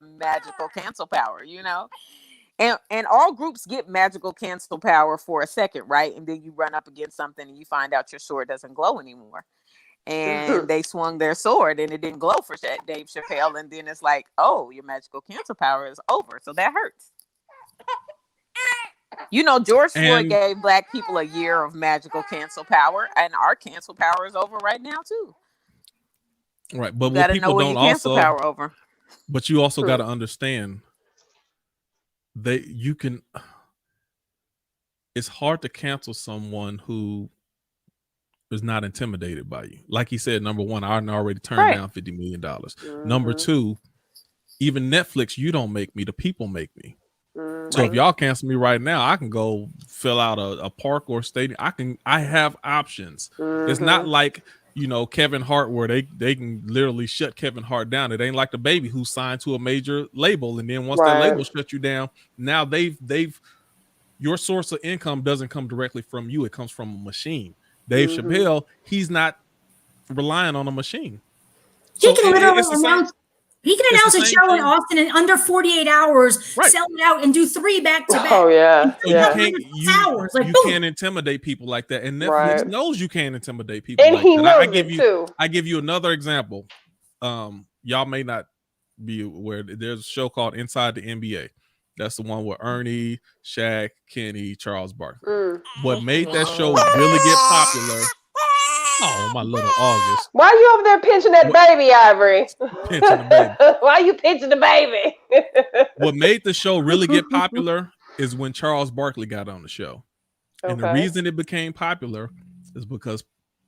magical cancel power, And all groups get magical cancel power for a second, right? And then you run up against something and you find out your sword doesn't glow anymore. And they swung their sword and it didn't glow for Dave Chappelle. And then it's like, oh, your magical cancel power is over. So that hurts. George Floyd gave Black people a year of magical cancel power, and our cancel power is over right now too.
Right, but what people don't also
power over.
But you also got to understand it's hard to cancel someone who is not intimidated by you. Like he said, number one, I already turned down $50 million. Number two, even Netflix, you don't make me, the people make me. So if y'all cancel me right now, I can go fill out a park or stadium. I have options. It's not like Kevin Hart, where they can literally shut Kevin Hart down. It ain't like the baby who's signed to a major label, and then once that label shuts you down, now they've your source of income doesn't come directly from you. It comes from a machine. Dave Chappelle, he's not relying on a machine.
He can literally announce a show in Austin in under 48 hours, sell it out, and do 3 back-to-back.
Oh yeah,
you can't intimidate people like that, and Netflix knows you can't intimidate people.
And
like
he
that.
knows
I give you another example. Y'all may not be aware. There's a show called Inside the NBA. That's the one with Ernie, Shaq, Kenny, Charles Barkley. What made that show really get popular? Oh, my little August.
Why are you over there pinching that baby, Ivory?
Pinching the baby.
Why are you pinching the baby?
What made the show really get popular is when Charles Barkley got on the show. And the reason it became popular is because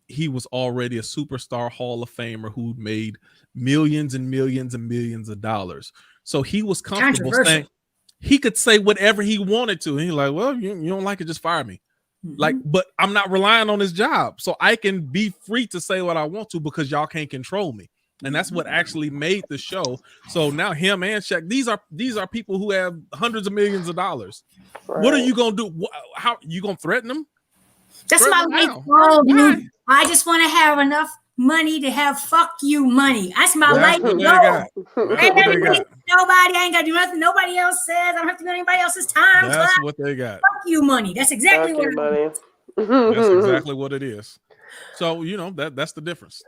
he was already a superstar Hall of Famer who made millions and millions and millions of dollars. So he was comfortable saying he could say whatever he wanted to. And he's like, well, you don't like it, just fire me. Like, but I'm not relying on his job, so I can be free to say what I want to because y'all can't control me. And that's what actually made the show. So now him and Shaq, these are people who have hundreds of millions of dollars. What are you gonna do? How you gonna threaten them?
That's my life, dude. I just want to have enough money to have fuck you money. That's my life. Nobody, I ain't got to do nothing. Nobody else says. I don't have to do anybody else's time.
That's what they got.
Fuck you money. That's exactly what it is.
That's exactly what it is. So that's the difference.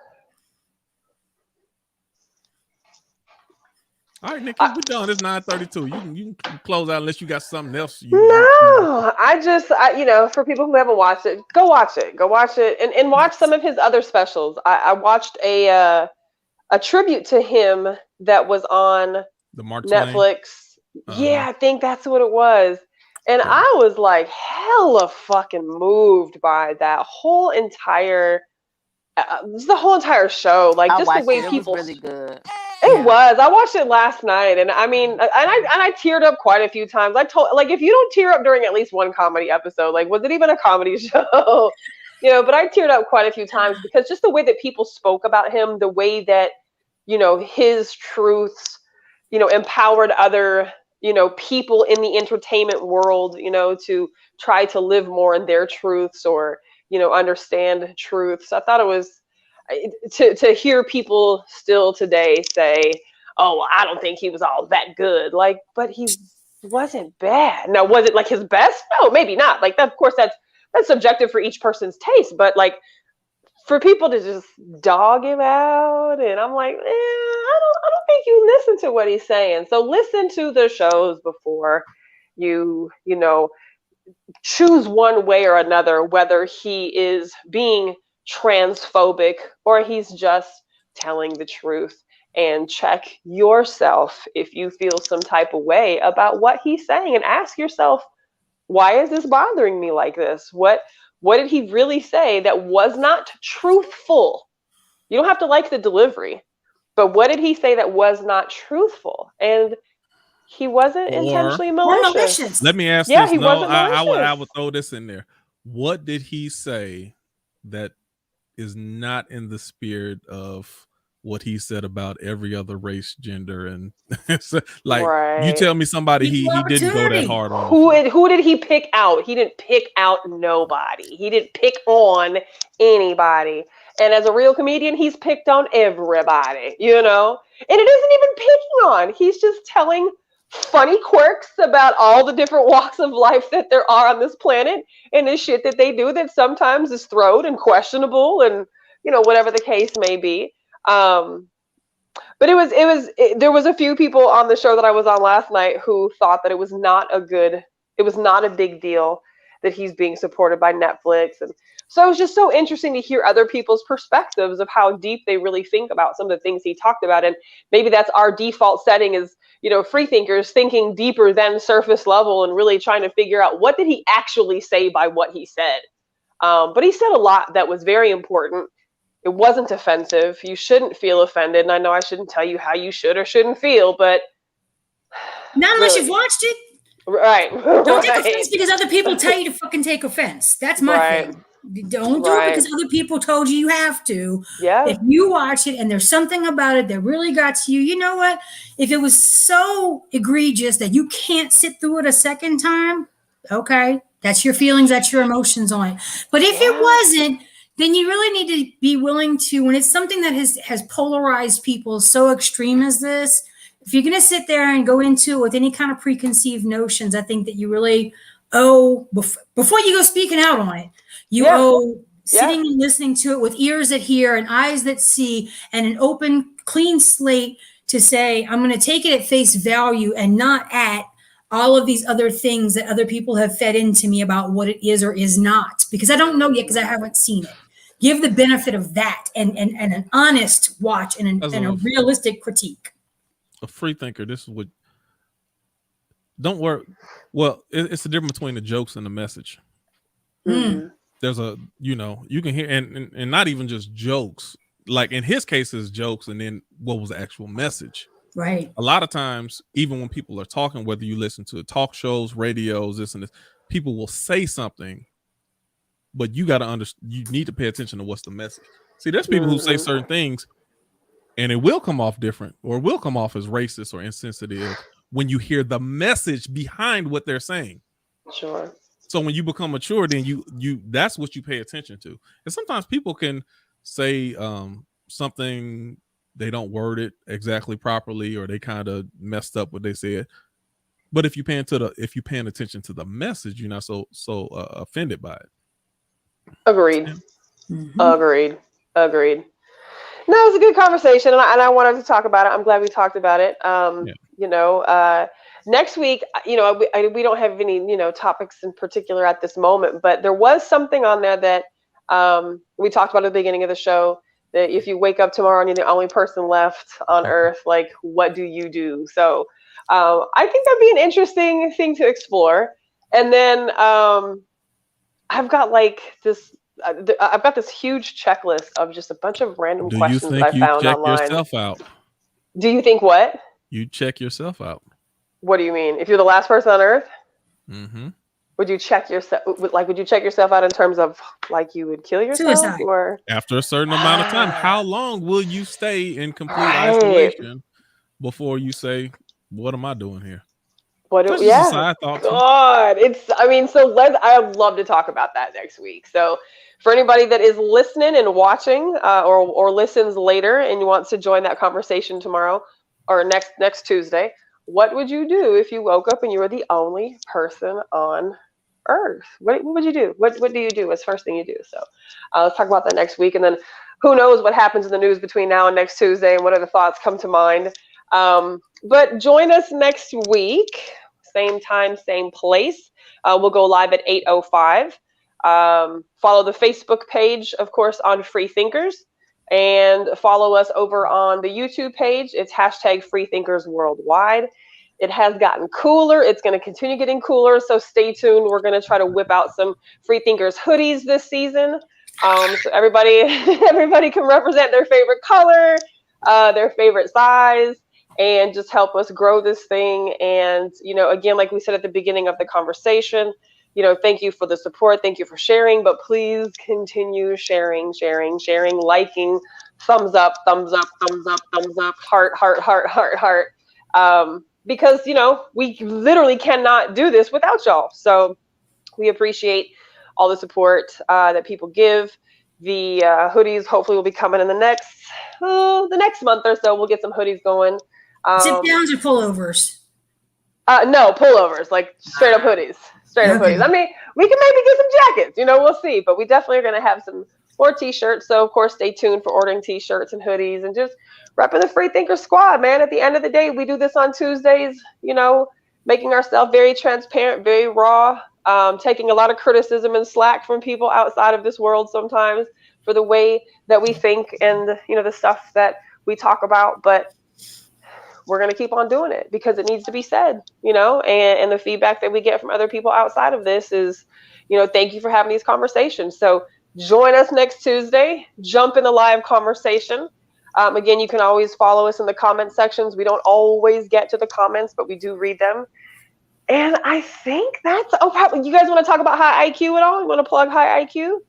All right, Nikki, we're done. It's 9:32. You can close out unless you got something else.
For people who haven't watched it, go watch it and watch some of his other specials. I watched a tribute to him that was on
the Mark
Netflix. Yeah, I think that's what it was. And I was like hella fucking moved by that whole entire the whole entire show. Like just the way people.
It was really good.
It was. I watched it last night, and I mean, and I teared up quite a few times. I told, like, if you don't tear up during at least one comedy episode, like, was it even a comedy show? But I teared up quite a few times because just the way that people spoke about him, the way that, his truths empowered other, people in the entertainment world, to try to live more in their truths or, understand truths. I thought it was to hear people still today say, oh, well, I don't think he was all that good. Like, but he wasn't bad. Now, was it like his best? No, maybe not. Like, of course, that's subjective for each person's taste. But like, for people to just dog him out, and I'm like, I don't think you listen to what he's saying. So listen to the shows before you choose one way or another, whether he is being transphobic or he's just telling the truth. And check yourself if you feel some type of way about what he's saying, and ask yourself, why is this bothering me like this? What did he really say that was not truthful? You don't have to like the delivery, but what did he say that was not truthful? And he wasn't intentionally malicious.
Let me ask this.
He wasn't malicious.
I would throw this in there. What did he say that is not in the spirit of what he said about every other race, gender, and like, you tell me somebody he didn't go that hard on.
Who did he pick out? He didn't pick out nobody. He didn't pick on anybody. And as a real comedian, he's picked on everybody, And it isn't even picking on. He's just telling funny quirks about all the different walks of life that there are on this planet, and the shit that they do that sometimes is throwed and questionable, and whatever the case may be. But there was a few people on the show that I was on last night who thought that it was not a big deal that he's being supported by Netflix. And so it was just so interesting to hear other people's perspectives of how deep they really think about some of the things he talked about. And maybe that's our default setting is, free thinkers thinking deeper than surface level and really trying to figure out what did he actually say by what he said. But he said a lot that was very important. It wasn't offensive. You shouldn't feel offended. And I know I shouldn't tell you how you should or shouldn't feel, but
not unless you've watched it.
Right.
Don't take offense because other people tell you to fucking take offense. That's my thing. Don't do it because other people told you have to.
Yeah.
If you watch it and there's something about it that really got to you, you know what? If it was so egregious that you can't sit through it a second time, okay, that's your feelings, that's your emotions on it. But if it wasn't, then you really need to be willing to, when it's something that has polarized people so extreme as this, if you're going to sit there and go into it with any kind of preconceived notions, I think that you really owe, before you go speaking out on it, you owe sitting and listening to it with ears that hear and eyes that see and an open, clean slate to say, I'm going to take it at face value and not at all of these other things that other people have fed into me about what it is or is not, because I don't know yet because I haven't seen it. Give the benefit of that and an honest watch and a realistic critique.
A free thinker, this is what, don't worry. Well, it's the difference between the jokes and the message.
Mm-hmm.
There's you can hear, and not even just jokes. Like in his case, it's jokes, and then what was the actual message?
Right.
A lot of times, even when people are talking, whether you listen to talk shows, radios, this and this, people will say something, but you got to you need to pay attention to what's the message. See, there's people who say certain things, and it will come off different, or will come off as racist or insensitive when you hear the message behind what they're saying.
Sure.
So when you become mature, then you that's what you pay attention to. And sometimes people can say something, they don't word it exactly properly, or they kind of messed up what they said. But if you're paying attention to the message, you're not so offended by it.
Agreed.
Mm-hmm.
Agreed. No, it was a good conversation, and I wanted to talk about it. I'm glad we talked about it. Next week, we don't have any, topics in particular at this moment, but there was something on there that we talked about at the beginning of the show, that if you wake up tomorrow and you're the only person left on Earth, like, what do you do? So I think that'd be an interesting thing to explore. And then I've got this huge checklist of just a bunch of random questions that I found online.
Do you check yourself out?
Do you think what?
You check yourself out.
What do you mean? If you're the last person on Earth?
Mm-hmm.
Would you check yourself? Would you check yourself out in terms of like you would kill yourself?
Suicide.
Or
after a certain amount of time? How long will you stay in complete isolation before you say, "What am I doing here?"
What?
That's
Yeah.
just a side thought.
God, I'd love to talk about that next week. So, for anybody that is listening and watching, or listens later and wants to join that conversation tomorrow or next Tuesday, what would you do if you woke up and you were the only person on Earth? What would you do? What do you do? What's the first thing you do? So, let's talk about that next week, and then who knows what happens in the news between now and next Tuesday, and what other thoughts come to mind. But join us next week. Same time, same place. We'll go live at 8:05. Follow the Facebook page, of course, on Freethinkers, and follow us over on the YouTube page. It's hashtag Freethinkers Worldwide. It has gotten cooler. It's going to continue getting cooler, so stay tuned. We're going to try to whip out some Freethinkers hoodies this season, so everybody can represent their favorite color, their favorite size, and just help us grow this thing. And, again, like we said at the beginning of the conversation, thank you for the support. Thank you for sharing, but please continue sharing, liking, thumbs up, heart. Because, we literally cannot do this without y'all. So we appreciate all the support that people give. The hoodies hopefully will be coming in the next month or so. We'll get some hoodies going.
Zip downs or pullovers?
No, pullovers, like straight up hoodies. Hoodies. I mean, we can maybe get some jackets, we'll see, but we definitely are going to have some more t-shirts. So of course, stay tuned for ordering t-shirts and hoodies, and just repping the Freethinker squad, man. At the end of the day, we do this on Tuesdays, making ourselves very transparent, very raw, taking a lot of criticism and slack from people outside of this world sometimes for the way that we think and, the stuff that we talk about. But we're going to keep on doing it because it needs to be said, and the feedback that we get from other people outside of this is, thank you for having these conversations. So join us next Tuesday, jump in the live conversation. Again, you can always follow us in the comment sections. We don't always get to the comments, but we do read them. And I think that's, you guys want to talk about High IQ at all? You want to plug High IQ?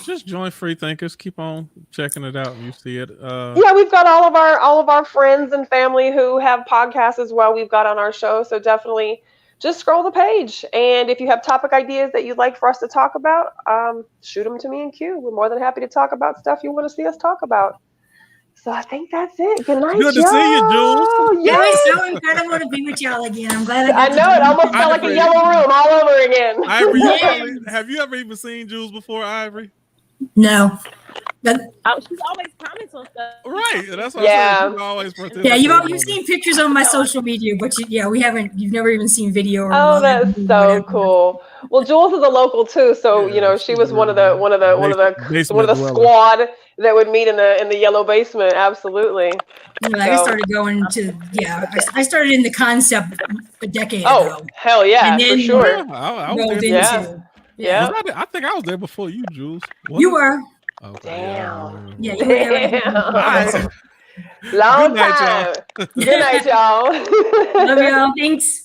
Just join Freethinkers. Keep on checking it out. You see it.
Yeah, we've got all of our friends and family who have podcasts as well. We've got on our show, so definitely just scroll the page. And if you have topic ideas that you'd like for us to talk about, shoot them to me and Q. We're more than happy to talk about stuff you want to see us talk about. So I think that's it. Good night,
Good to see you, Jules.
Yeah, it's so incredible to be with y'all again. I'm glad
I know it almost felt like a yellow room all over again.
Ivory, have you ever even seen Jules before, Ivory?
No.
She's always comments on stuff.
Right. That's what I'm saying. Always
you've seen pictures on my social media, but you've never even seen video.
Or that's so cool. Well, Jules is a local too, so she was one of the squad that would meet in the yellow basement. Absolutely.
I started going to I started in the concept a decade ago.
Oh, hell yeah, and then for sure.
I was there.
Yeah.
I think I was there before you, Jules.
You were.
Okay.
Damn.
Yeah, you were there.
Long time. Good night, y'all.
Love y'all. Thanks.